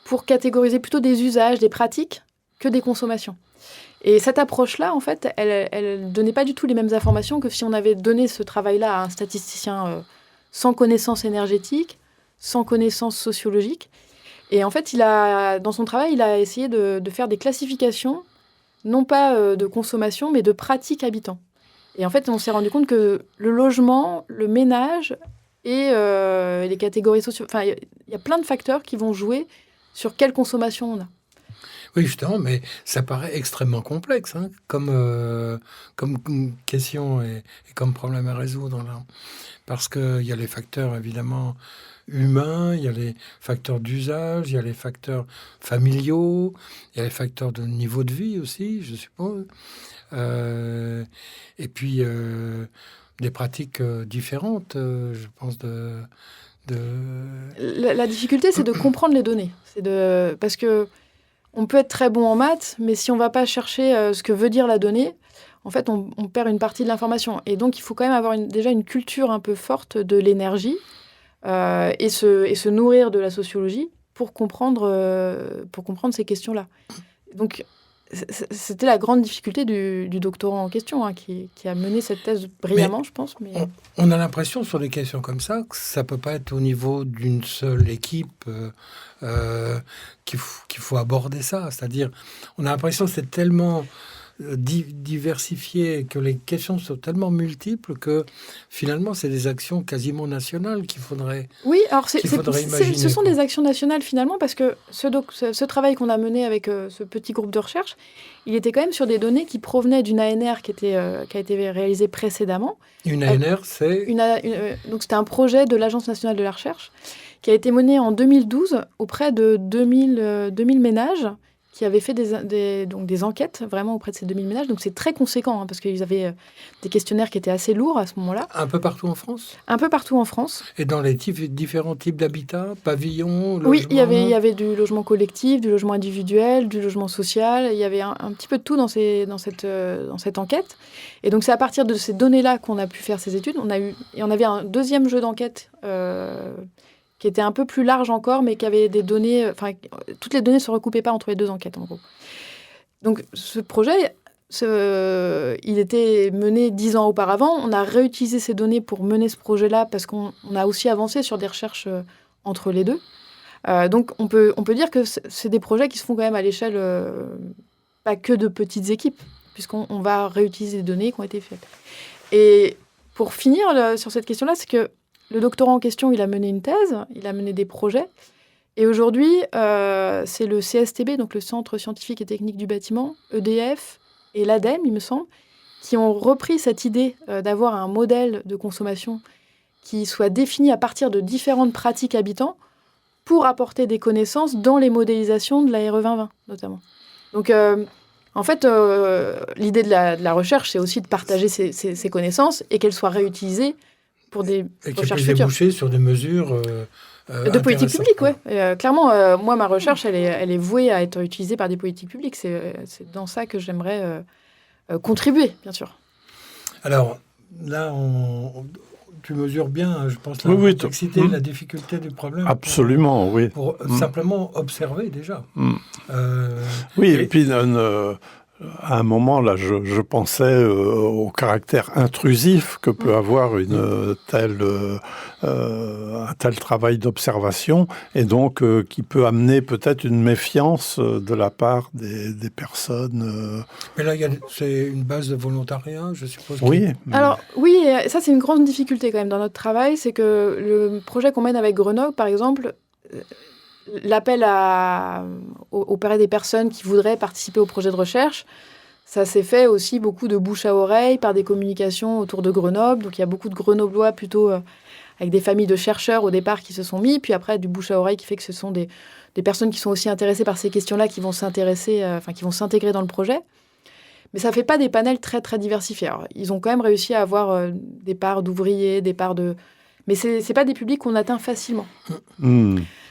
pour catégoriser plutôt des usages, des pratiques, que des consommations. Et cette approche-là, en fait, elle donnait pas du tout les mêmes informations que si on avait donné ce travail-là à un statisticien sans connaissance énergétique, sans connaissance sociologique. Et en fait, dans son travail, il a essayé de faire des classifications, non pas de consommation, mais de pratiques habitants. Et en fait, on s'est rendu compte que le logement, le ménage et les catégories sociales... Enfin, il y a plein de facteurs qui vont jouer sur quelle consommation on a. Oui, justement, mais ça paraît extrêmement complexe comme question et comme problème à résoudre, là. Parce qu'il y a les facteurs, évidemment, humains, il y a les facteurs d'usage, il y a les facteurs familiaux, il y a les facteurs de niveau de vie aussi, je suppose. Et puis, des pratiques différentes, je pense, La difficulté, c'est de comprendre les données. Parce que on peut être très bon en maths, mais si on ne va pas chercher ce que veut dire la donnée, en fait, on perd une partie de l'information. Et donc, il faut quand même avoir déjà une culture un peu forte de l'énergie et se nourrir de la sociologie pour comprendre ces questions-là. Donc, c'était la grande difficulté du doctorant en question, qui a mené cette thèse brillamment, je pense. Mais... On a l'impression, sur des questions comme ça, que ça ne peut pas être au niveau d'une seule équipe qu'il faut aborder ça. C'est-à-dire, on a l'impression que c'est tellement diversifié, que les questions sont tellement multiples que finalement, c'est des actions quasiment nationales qu'il faudrait Oui, alors imaginer. Ce sont des actions nationales finalement, parce que ce travail qu'on a mené avec ce petit groupe de recherche, il était quand même sur des données qui provenaient d'une ANR qui a été réalisée précédemment. Une ANR, c'est... Donc c'était un projet de l'Agence nationale de la recherche qui a été mené en 2012 auprès de 2000 ménages qui avaient fait des enquêtes vraiment auprès de ces 2000 ménages. Donc c'est très conséquent, parce qu'ils avaient des questionnaires qui étaient assez lourds à ce moment-là. Un peu partout en France ? Un peu partout en France. Et dans les différents types d'habitats, pavillons, logements ? Oui, il y avait du logement collectif, du logement individuel, du logement social. Il y avait un petit peu de tout dans cette enquête. Et donc c'est à partir de ces données-là qu'on a pu faire ces études. On avait un deuxième jeu d'enquête qui était un peu plus large encore, mais qui avait des données... Enfin, toutes les données ne se recoupaient pas entre les deux enquêtes, en gros. Donc, ce projet, il était mené 10 ans auparavant. On a réutilisé ces données pour mener ce projet-là, parce qu'on a aussi avancé sur des recherches entre les deux. Donc, on peut dire que c'est des projets qui se font quand même à l'échelle, pas que de petites équipes, puisqu'on va réutiliser des données qui ont été faites. Et pour finir sur cette question-là, c'est que le doctorant en question, il a mené une thèse, il a mené des projets, Et aujourd'hui, c'est le CSTB, donc le Centre scientifique et technique du bâtiment, EDF et l'ADEME, il me semble, qui ont repris cette idée d'avoir un modèle de consommation qui soit défini à partir de différentes pratiques habitants pour apporter des connaissances dans les modélisations de la RE 2020, notamment. Donc, en fait, l'idée de la recherche, c'est aussi de partager ces connaissances et qu'elles soient réutilisées pour des recherches futures. Et déboucher sur des mesures de politique publique, oui. Clairement, moi, ma recherche, elle est vouée à être utilisée par des politiques publiques. C'est dans ça que j'aimerais contribuer, bien sûr. Alors, là, tu mesures bien, je pense, la complexité, la difficulté du problème. Absolument, oui. Pour simplement observer, déjà. Oui, et puis... à un moment, là, je pensais au caractère intrusif que peut avoir un tel travail d'observation, et donc qui peut amener peut-être une méfiance de la part des personnes. Mais là, c'est une base de volontariat, je suppose. Oui. Alors, oui, et ça, c'est une grande difficulté quand même dans notre travail, c'est que le projet qu'on mène avec Grenoble, par exemple... L'appel auprès des personnes qui voudraient participer au projet de recherche, ça s'est fait aussi beaucoup de bouche à oreille par des communications autour de Grenoble. Donc, il y a beaucoup de Grenoblois plutôt avec des familles de chercheurs au départ qui se sont mis. Puis après, du bouche à oreille qui fait que ce sont des personnes qui sont aussi intéressées par ces questions-là qui vont qui vont s'intégrer dans le projet. Mais ça ne fait pas des panels très, très diversifiés. Alors, ils ont quand même réussi à avoir des parts d'ouvriers, des parts de... Mais ce n'est pas des publics qu'on atteint facilement.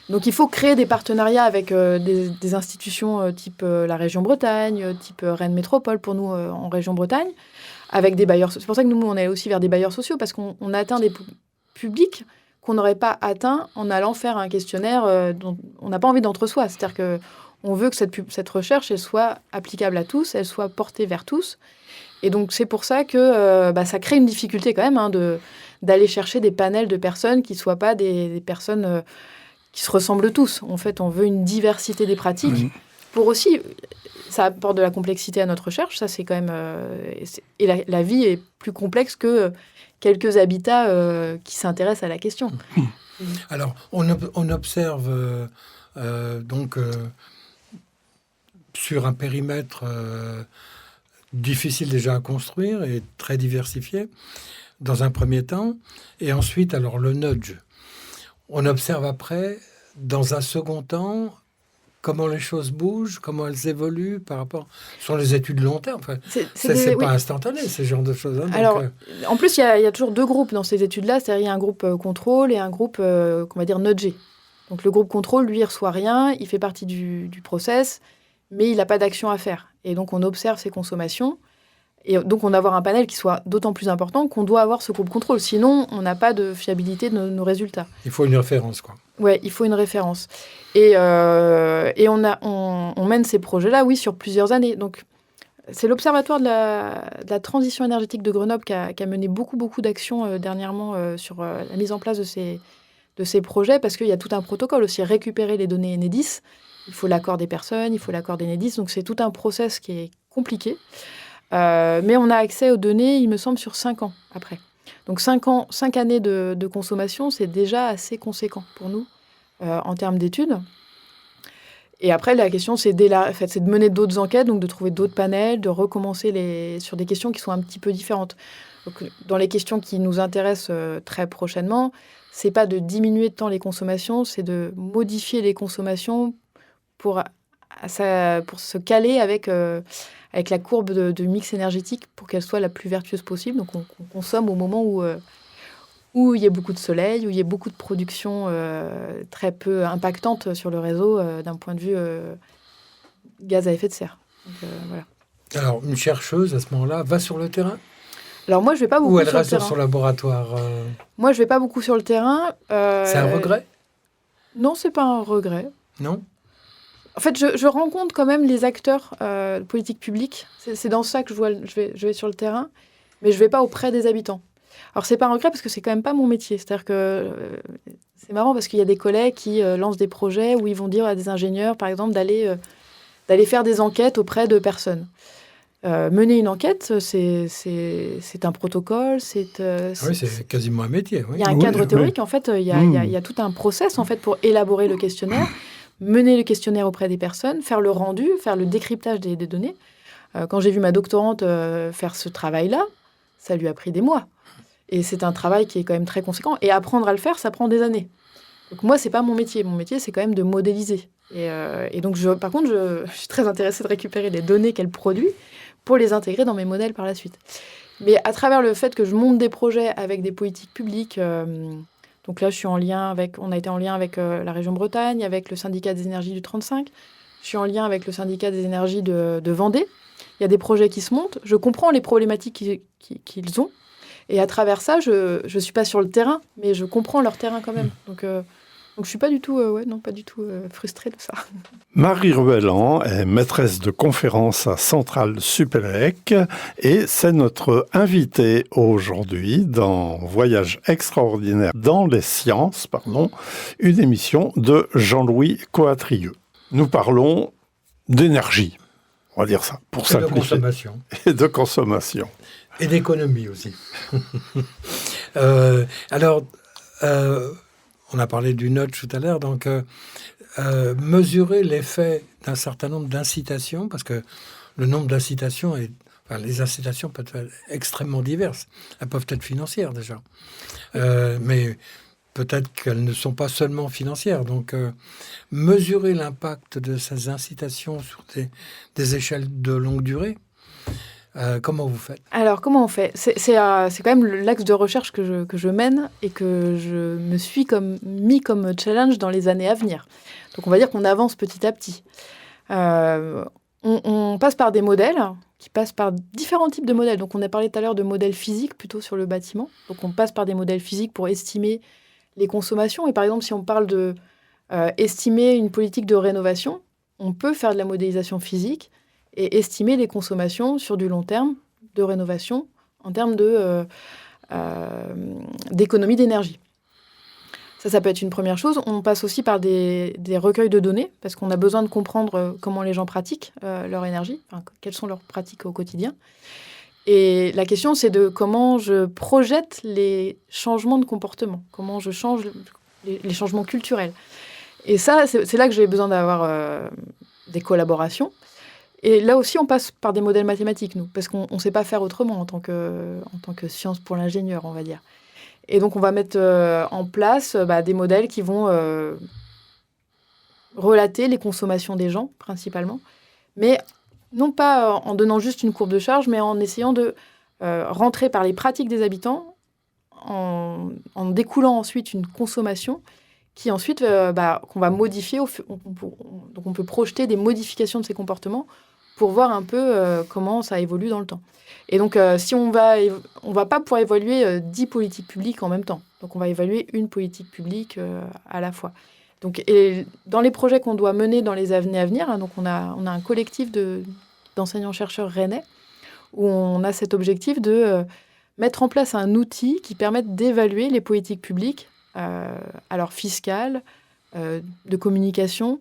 Donc, il faut créer des partenariats avec des institutions type la région Bretagne, type Rennes Métropole pour nous en région Bretagne, avec des bailleurs. C'est pour ça que nous, on est aussi vers des bailleurs sociaux, parce qu'on atteint des publics qu'on n'aurait pas atteints en allant faire un questionnaire dont on n'a pas envie d'entre-soi. C'est-à-dire qu'on veut que cette recherche, elle soit applicable à tous, elle soit portée vers tous. Et donc, c'est pour ça que ça crée une difficulté quand même d'aller chercher des panels de personnes qui ne soient pas des personnes... qui se ressemblent tous. En fait, on veut une diversité des pratiques. Pour aussi, ça apporte de la complexité à notre recherche. Ça, c'est quand même... et la vie est plus complexe que quelques habitats qui s'intéressent à la question. Alors, on observe donc sur un périmètre difficile déjà à construire et très diversifié, dans un premier temps. Et ensuite, alors, le nudge. On observe après, dans un second temps, comment les choses bougent, comment elles évoluent par rapport... Ce sont les études long terme. Enfin, c'est pas instantané, ce genre de choses. Hein, alors, en plus, il y a toujours deux groupes dans ces études-là. C'est-à-dire, il y a un groupe contrôle et un groupe, qu'on va dire, nudgé. Donc, le groupe contrôle, lui, il reçoit rien. Il fait partie du process, mais il n'a pas d'action à faire. Et donc, on observe ses consommations. Et donc, on doit avoir un panel qui soit d'autant plus important qu'on doit avoir ce groupe contrôle. Sinon, on n'a pas de fiabilité de nos résultats. Il faut une référence, quoi. Oui, il faut une référence. Et on mène ces projets-là, oui, sur plusieurs années. Donc, c'est l'Observatoire de la transition énergétique de Grenoble qui a mené beaucoup d'actions dernièrement sur la mise en place de ces projets, parce qu'il y a tout un protocole aussi. Récupérer les données Enedis, il faut l'accord des personnes, il faut l'accord d'Enedis. Donc, c'est tout un process qui est compliqué. Mais on a accès aux données, il me semble, sur 5 ans après. Donc 5 années de consommation, c'est déjà assez conséquent pour nous en termes d'études. Et après, la question, c'est de mener d'autres enquêtes, donc de trouver d'autres panels, de recommencer sur des questions qui sont un petit peu différentes. Donc, dans les questions qui nous intéressent très prochainement, c'est pas de diminuer de temps les consommations, c'est de modifier les consommations pour se caler avec la courbe de mix énergétique pour qu'elle soit la plus vertueuse possible. Donc, on consomme au moment où il y a beaucoup de soleil, où il y a beaucoup de production très peu impactante sur le réseau d'un point de vue gaz à effet de serre. Donc, voilà. Alors, une chercheuse, à ce moment-là, va sur le terrain ? Alors, moi, je ne vais pas beaucoup sur le terrain. Ou elle reste dans son laboratoire Moi, je ne vais pas beaucoup sur le terrain. C'est un regret ? Non, ce n'est pas un regret. Non ? En fait, je rencontre quand même les acteurs de politique publique. C'est dans ça que je vais sur le terrain, mais je ne vais pas auprès des habitants. Alors, ce n'est pas un regret parce que ce n'est quand même pas mon métier. C'est-à-dire que c'est marrant parce qu'il y a des collègues qui lancent des projets où ils vont dire à des ingénieurs, par exemple, d'aller faire des enquêtes auprès de personnes. Mener une enquête, c'est un protocole, oui, c'est quasiment un métier. Oui. Il y a un cadre théorique, en fait, il y a tout un process en fait, pour élaborer le questionnaire, mener le questionnaire auprès des personnes, faire le rendu, faire le décryptage des données. Quand j'ai vu ma doctorante faire ce travail-là, ça lui a pris des mois. Et c'est un travail qui est quand même très conséquent. Et apprendre à le faire, ça prend des années. Donc moi, c'est pas mon métier. Mon métier, c'est quand même de modéliser. Et donc, par contre, je suis très intéressée de récupérer les données qu'elle produit pour les intégrer dans mes modèles par la suite. Mais à travers le fait que je monte des projets avec des politiques publiques, donc là, on a été en lien avec la région Bretagne, avec le syndicat des énergies du 35. Je suis en lien avec le syndicat des énergies de Vendée. Il y a des projets qui se montent. Je comprends les problématiques qu'ils ont. Et à travers ça, je ne suis pas sur le terrain, mais je comprends leur terrain quand même. Donc je ne suis pas du tout, frustrée de ça. Marie Ruelland est maîtresse de conférences à Centrale Supélec et c'est notre invitée aujourd'hui dans Voyage extraordinaire dans les sciences, une émission de Jean-Louis Coatrieux. Nous parlons d'énergie, on va dire ça, pour simplifier. De consommation. Et de consommation. Et d'économie aussi. On a parlé du nudge tout à l'heure, donc mesurer l'effet d'un certain nombre d'incitations, parce que le nombre d'incitations, les incitations peuvent être extrêmement diverses. Elles peuvent être financières déjà, mais peut-être qu'elles ne sont pas seulement financières. Donc, mesurer l'impact de ces incitations sur des échelles de longue durée, comment vous faites ? Alors, comment on fait ? C'est quand même l'axe de recherche que je mène et que je me suis mis comme challenge dans les années à venir. Donc, on va dire qu'on avance petit à petit. On passe par des modèles qui passent par différents types de modèles. Donc, on a parlé tout à l'heure de modèles physiques plutôt sur le bâtiment. Donc, on passe par des modèles physiques pour estimer les consommations. Et par exemple, si on parle de estimer une politique de rénovation, on peut faire de la modélisation physique et estimer les consommations sur du long terme de rénovation en termes d'économie d'énergie. Ça peut être une première chose. On passe aussi par des recueils de données, parce qu'on a besoin de comprendre comment les gens pratiquent leur énergie, quelles sont leurs pratiques au quotidien. Et la question, c'est de comment je projette les changements de comportement, comment je change les changements culturels. Et ça, c'est là que j'ai besoin d'avoir des collaborations. Et là aussi, on passe par des modèles mathématiques, nous, parce qu'on ne sait pas faire autrement en tant que science pour l'ingénieur, on va dire. Et donc, on va mettre en place des modèles qui vont relater les consommations des gens, principalement, mais non pas en donnant juste une courbe de charge, mais en essayant de rentrer par les pratiques des habitants, en découlant ensuite une consommation qui ensuite, qu'on va modifier. Donc, on peut projeter des modifications de ces comportements pour voir un peu comment ça évolue dans le temps. Et donc, si on va pas pouvoir évaluer 10 politiques publiques en même temps. Donc, on va évaluer une politique publique à la fois. Donc, et dans les projets qu'on doit mener dans les années à venir, donc on a un collectif d'enseignants-chercheurs rennais où on a cet objectif de mettre en place un outil qui permette d'évaluer les politiques publiques, alors fiscales, de communication,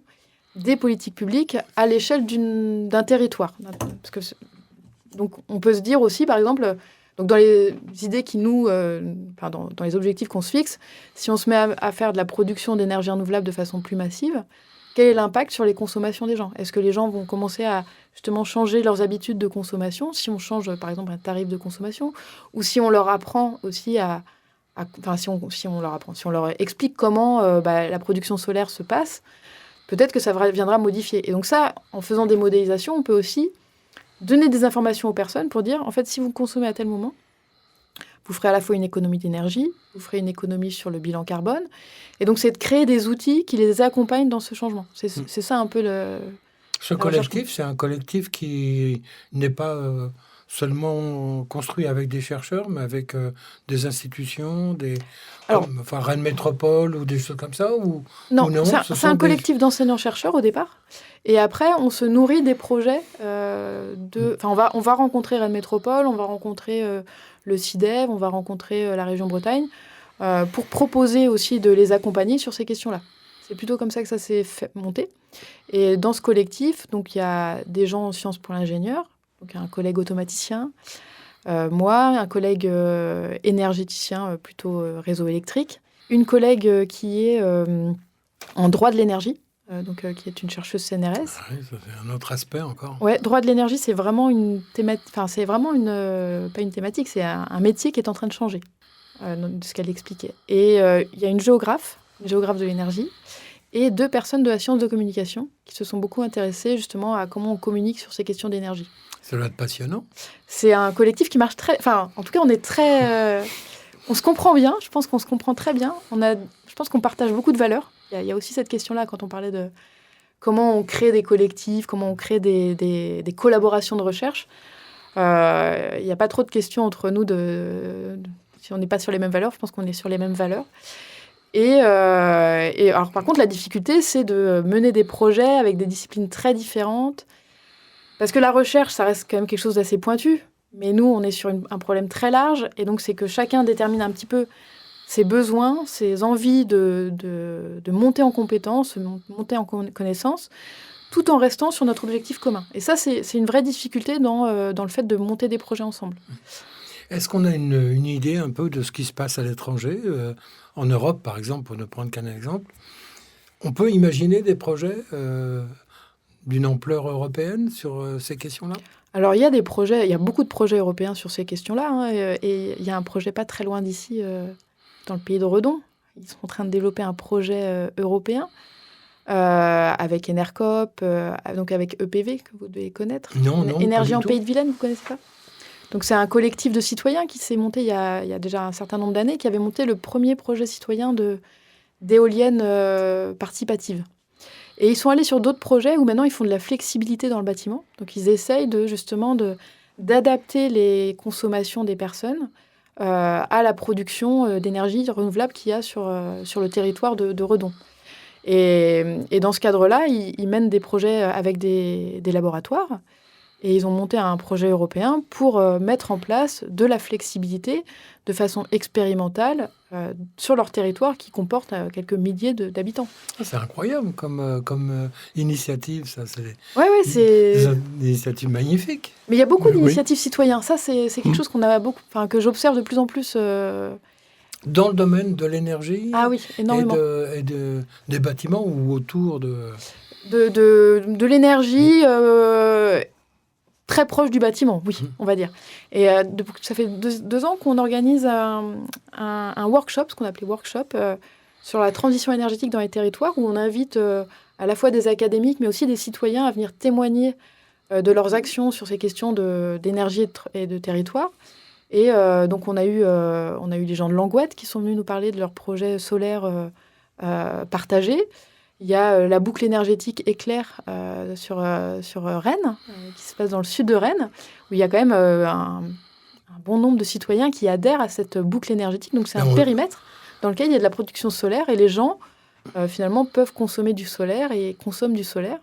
des politiques publiques à l'échelle d'un territoire. Parce que, donc, on peut se dire aussi, par exemple, donc dans les idées qui dans les objectifs qu'on se fixe, si on se met à faire de la production d'énergie renouvelable de façon plus massive, quel est l'impact sur les consommations des gens ? Est-ce que les gens vont commencer à justement changer leurs habitudes de consommation si on change, par exemple, un tarif de consommation, ou si on leur apprend aussi si on leur explique comment la production solaire se passe, peut-être que ça viendra modifier. Et donc ça, en faisant des modélisations, on peut aussi donner des informations aux personnes pour dire, en fait, si vous consommez à tel moment, vous ferez à la fois une économie d'énergie, vous ferez une économie sur le bilan carbone. Et donc, c'est de créer des outils qui les accompagnent dans ce changement. C'est ça un peu le... Ce collectif, c'est un collectif qui n'est pas seulement construit avec des chercheurs, mais avec des institutions, Rennes Métropole ou des choses comme ça Non, c'est un collectif d'enseignants-chercheurs au départ. Et après, on se nourrit des projets on va rencontrer Rennes Métropole, on va rencontrer le CIDEV, on va rencontrer la région Bretagne, pour proposer aussi de les accompagner sur ces questions-là. C'est plutôt comme ça que ça s'est fait monter. Et dans ce collectif, donc il y a des gens en sciences pour l'ingénieur, donc un collègue automaticien. Moi, un collègue énergéticien, plutôt réseau électrique. Une collègue qui est en droit de l'énergie, qui est une chercheuse CNRS. Ah oui, ça c'est un autre aspect encore. Ouais, droit de l'énergie, c'est vraiment une thématique. Enfin, c'est vraiment pas une thématique, c'est un métier qui est en train de changer, de ce qu'elle expliquait. Et il y a une géographe de l'énergie, et 2 personnes de la science de communication qui se sont beaucoup intéressées justement à comment on communique sur ces questions d'énergie. Ça doit être passionnant. C'est un collectif qui marche très... Enfin, en tout cas, on est très... on se comprend bien. Je pense qu'on se comprend très bien. Je pense qu'on partage beaucoup de valeurs. Il y a aussi cette question-là quand on parlait de comment on crée des collectifs, comment on crée des collaborations de recherche. Il n'y a pas trop de questions entre nous si on n'est pas sur les mêmes valeurs. Je pense qu'on est sur les mêmes valeurs. Et alors, par contre, la difficulté, c'est de mener des projets avec des disciplines très différentes. Parce que la recherche, ça reste quand même quelque chose d'assez pointu. Mais nous, on est sur un problème très large. Et donc, c'est que chacun détermine un petit peu ses besoins, ses envies de monter en compétences, monter en connaissances, tout en restant sur notre objectif commun. Et ça, c'est une vraie difficulté dans le fait de monter des projets ensemble. Est-ce qu'on a une idée un peu de ce qui se passe à l'étranger, en Europe, par exemple, pour ne prendre qu'un exemple? On peut imaginer des projets d'une ampleur européenne sur ces questions-là? Alors, il y a beaucoup de projets européens sur ces questions-là. Hein, et il y a un projet pas très loin d'ici, dans le pays de Redon. Ils sont en train de développer un projet européen avec Enercop, donc avec EPV, que vous devez connaître. Non, Énergie pas en du Pays tout. de Vilaine, vous ne connaissez pas? Donc, c'est un collectif de citoyens qui s'est monté il y a déjà un certain nombre d'années, qui avait monté le premier projet citoyen d'éoliennes participatives. Et ils sont allés sur d'autres projets où maintenant ils font de la flexibilité dans le bâtiment. Donc ils essayent d'adapter les consommations des personnes à la production d'énergie renouvelable qu'il y a sur le territoire de Redon. Et dans ce cadre-là, ils mènent des projets avec des laboratoires. Et ils ont monté un projet européen pour mettre en place de la flexibilité de façon expérimentale sur leur territoire qui comporte quelques milliers d'habitants. Ah, c'est incroyable comme initiative, ça. Ouais, c'est des initiatives magnifiques. Mais il y a beaucoup Oui. d'initiatives citoyennes. Ça, c'est quelque chose que j'observe de plus en plus. Dans le domaine de l'énergie Ah oui, énormément. et des bâtiments ou autour de... De l'énergie très proche du bâtiment, oui, on va dire. Et ça fait deux ans qu'on organise un workshop, ce qu'on appelait workshop, sur la transition énergétique dans les territoires, où on invite à la fois des académiques, mais aussi des citoyens à venir témoigner de leurs actions sur ces questions d'énergie et de territoire. Et donc, on a eu les gens de Languette qui sont venus nous parler de leurs projets solaires partagés. Il y a la boucle énergétique Éclair sur Rennes, qui se passe dans le sud de Rennes, où il y a quand même un bon nombre de citoyens qui adhèrent à cette boucle énergétique. Donc, c'est un périmètre dans lequel il y a de la production solaire et les gens, finalement, peuvent consommer du solaire et consomment du solaire.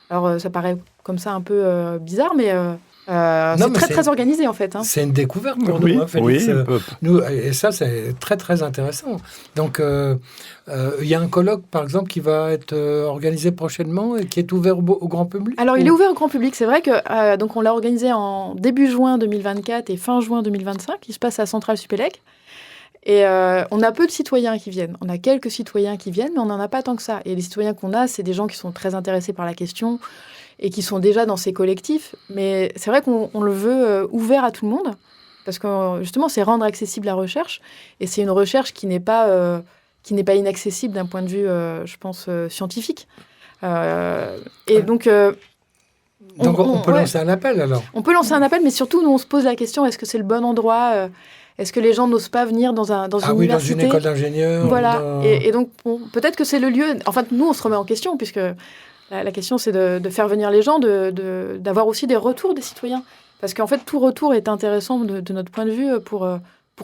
Alors, ça paraît comme ça un peu bizarre, mais... c'est très organisé en fait. Hein. C'est une découverte pour nous, hein, Félix. Nous, et ça, c'est très très intéressant. Donc, il y a un colloque, par exemple, qui va être organisé prochainement et qui est ouvert au grand public. Alors, il est ouvert au grand public. C'est vrai que donc on l'a organisé en début juin 2024 et fin juin 2025. Il se passe à Centrale Supélec. Et on a peu de citoyens qui viennent. On a quelques citoyens qui viennent, mais on n'en a pas tant que ça. Et les citoyens qu'on a, c'est des gens qui sont très intéressés par la question et qui sont déjà dans ces collectifs. Mais c'est vrai qu'on le veut ouvert à tout le monde, parce que justement, c'est rendre accessible la recherche. Et c'est une recherche qui n'est pas inaccessible d'un point de vue, je pense, scientifique. Et donc... on peut lancer un appel, alors. On peut lancer un appel, mais surtout, nous, on se pose la question, est-ce que c'est le bon endroit est-ce que les gens n'osent pas venir dans une université ? Dans une école d'ingénieurs. Voilà. Et donc, peut-être que c'est le lieu... Enfin, nous, on se remet en question, puisque la question, c'est de faire venir les gens, d'avoir aussi des retours des citoyens. Parce qu'en fait, tout retour est intéressant de notre point de vue pour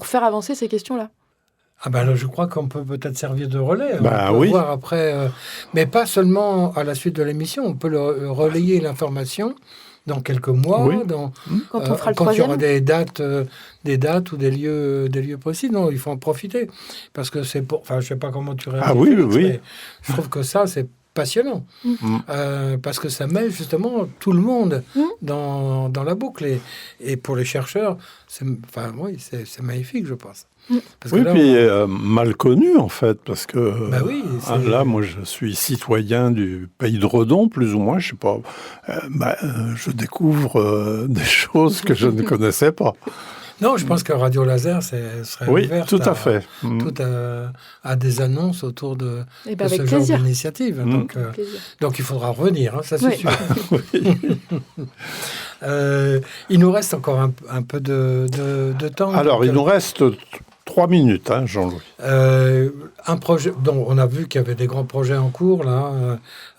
faire avancer ces questions-là. Ah ben là, je crois qu'on peut peut-être servir de relais. On peut oui. voir après, mais pas seulement à la suite de l'émission. On peut relayer l'information dans quelques mois, quand on fera le quand il y troisième. aura des dates ou des lieux précis. Non, il faut en profiter parce que c'est pour. Enfin, je sais pas comment tu réagis. Oui. Mais je trouve que ça, c'est passionnant. Parce que ça met justement tout le monde dans la boucle. Et pour les chercheurs, c'est magnifique, je pense. Parce que là, puis mal connu, en fait, parce que là, moi, je suis citoyen du pays de Redon, plus ou moins, je sais pas. Je découvre des choses que je ne connaissais pas. Non, je pense que Radio Laser serait ouvert à des annonces autour de ce genre d'initiative. Donc, il faudra revenir, ça c'est sûr. Il nous reste encore un peu de temps. Alors, il nous reste 3 minutes, Jean-Louis. Un projet, donc on a vu qu'il y avait des grands projets en cours, là.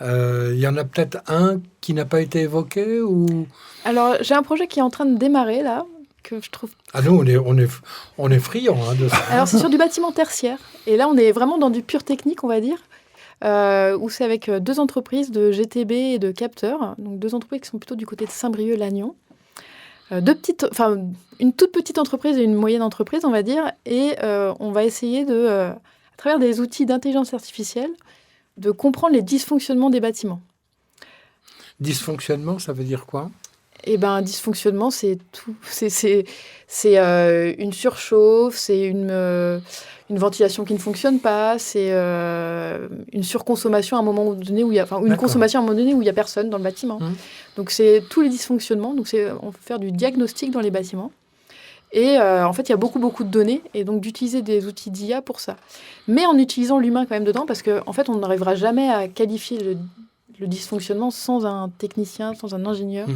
Il y en a peut-être un qui n'a pas été évoqué ou... Alors, j'ai un projet qui est en train de démarrer, là, que je trouve... nous, on est friands de ça. Alors, c'est sur du bâtiment tertiaire. Et là, on est vraiment dans du pur technique, on va dire, où c'est avec 2 entreprises de GTB et de capteurs. Donc, 2 entreprises qui sont plutôt du côté de Saint-Brieuc-Lannion. Une toute petite entreprise et une moyenne entreprise, on va dire. Et on va essayer à travers des outils d'intelligence artificielle, de comprendre les dysfonctionnements des bâtiments. Dysfonctionnement, ça veut dire quoi ? Eh bien, dysfonctionnement, c'est tout. C'est une surchauffe, c'est une ventilation qui ne fonctionne pas, c'est une surconsommation à un moment donné consommation à un moment donné où il n'y a personne dans le bâtiment. Donc, c'est tous les dysfonctionnements. Donc, on peut faire du diagnostic dans les bâtiments. Et en fait, il y a beaucoup de données, et donc d'utiliser des outils d'IA pour ça. Mais en utilisant l'humain quand même dedans, parce qu'en fait, on n'arrivera jamais à qualifier le dysfonctionnement sans un technicien, sans un ingénieur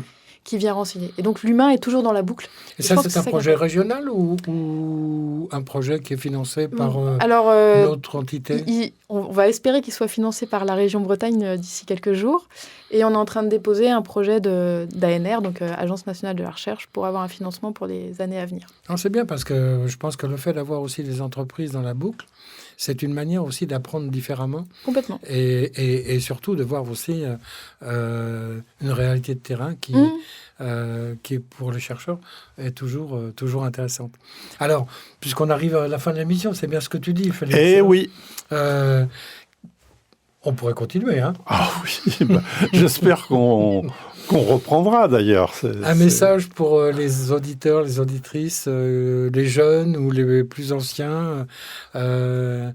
qui vient renseigner. Et donc, l'humain est toujours dans la boucle. Et ça, c'est un projet régional ou un projet qui est financé par une autre entité ? On va espérer qu'il soit financé par la région Bretagne d'ici quelques jours. Et on est en train de déposer un projet d'ANR, donc Agence nationale de la recherche, pour avoir un financement pour les années à venir. Alors, c'est bien parce que je pense que le fait d'avoir aussi des entreprises dans la boucle, c'est une manière aussi d'apprendre différemment. Complètement. Et surtout de voir aussi une réalité de terrain qui pour les chercheurs, est toujours intéressante. Alors, puisqu'on arrive à la fin de l'émission, c'est bien ce que tu dis, Félix. Eh oui. On pourrait continuer, hein ? Ah oui, j'espère qu'on reprendra d'ailleurs. Un message pour les auditeurs, les auditrices, les jeunes ou les plus anciens, à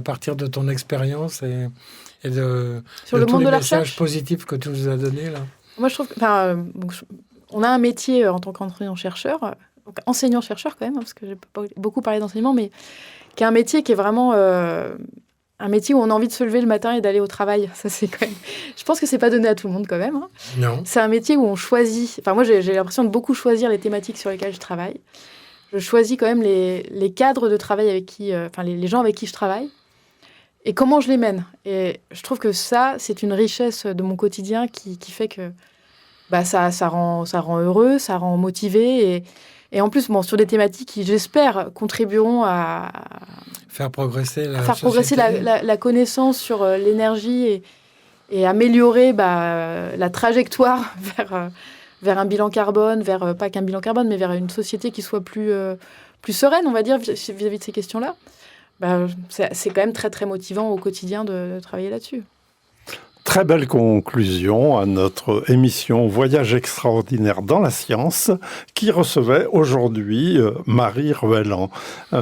partir de ton expérience et de sur le tous monde les de la messages recherche positifs que tu nous as donnés là. Moi, je trouve on a un métier en tant qu'enseignant-chercheur, donc enseignant-chercheur quand même, parce que j'ai pas beaucoup parlé d'enseignement, mais qui est un métier qui est vraiment un métier où on a envie de se lever le matin et d'aller au travail. Ça, c'est quand même... Je pense que c'est pas donné à tout le monde quand même. Hein. Non. C'est un métier où on choisit... Enfin, moi, j'ai l'impression de beaucoup choisir les thématiques sur lesquelles je travaille. Je choisis quand même les cadres de travail avec qui... les gens avec qui je travaille. Et comment je les mène. Et je trouve que ça, c'est une richesse de mon quotidien qui fait que ça rend heureux, ça rend motivé. Et en plus, sur des thématiques qui, j'espère, contribueront à faire progresser la connaissance sur l'énergie et améliorer la trajectoire vers un bilan carbone, pas qu'un bilan carbone, mais vers une société qui soit plus sereine, on va dire, vis-à-vis de ces questions-là. C'est quand même très, très motivant au quotidien de travailler là-dessus. Très belle conclusion à notre émission Voyage extraordinaire dans la science qui recevait aujourd'hui Marie Ruelland.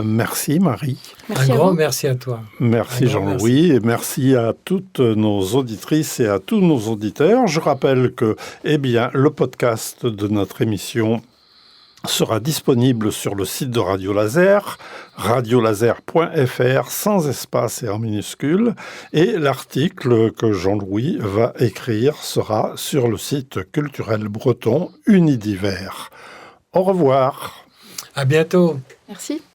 Merci Marie. Merci un grand merci à toi. Merci Jean-Louis et merci à toutes nos auditrices et à tous nos auditeurs. Je rappelle que le podcast de notre émission sera disponible sur le site de Radio Laser, radiolaser.fr, sans espace et en minuscule. Et l'article que Jean-Louis va écrire sera sur le site culturel breton Unidivers. Au revoir. À bientôt. Merci.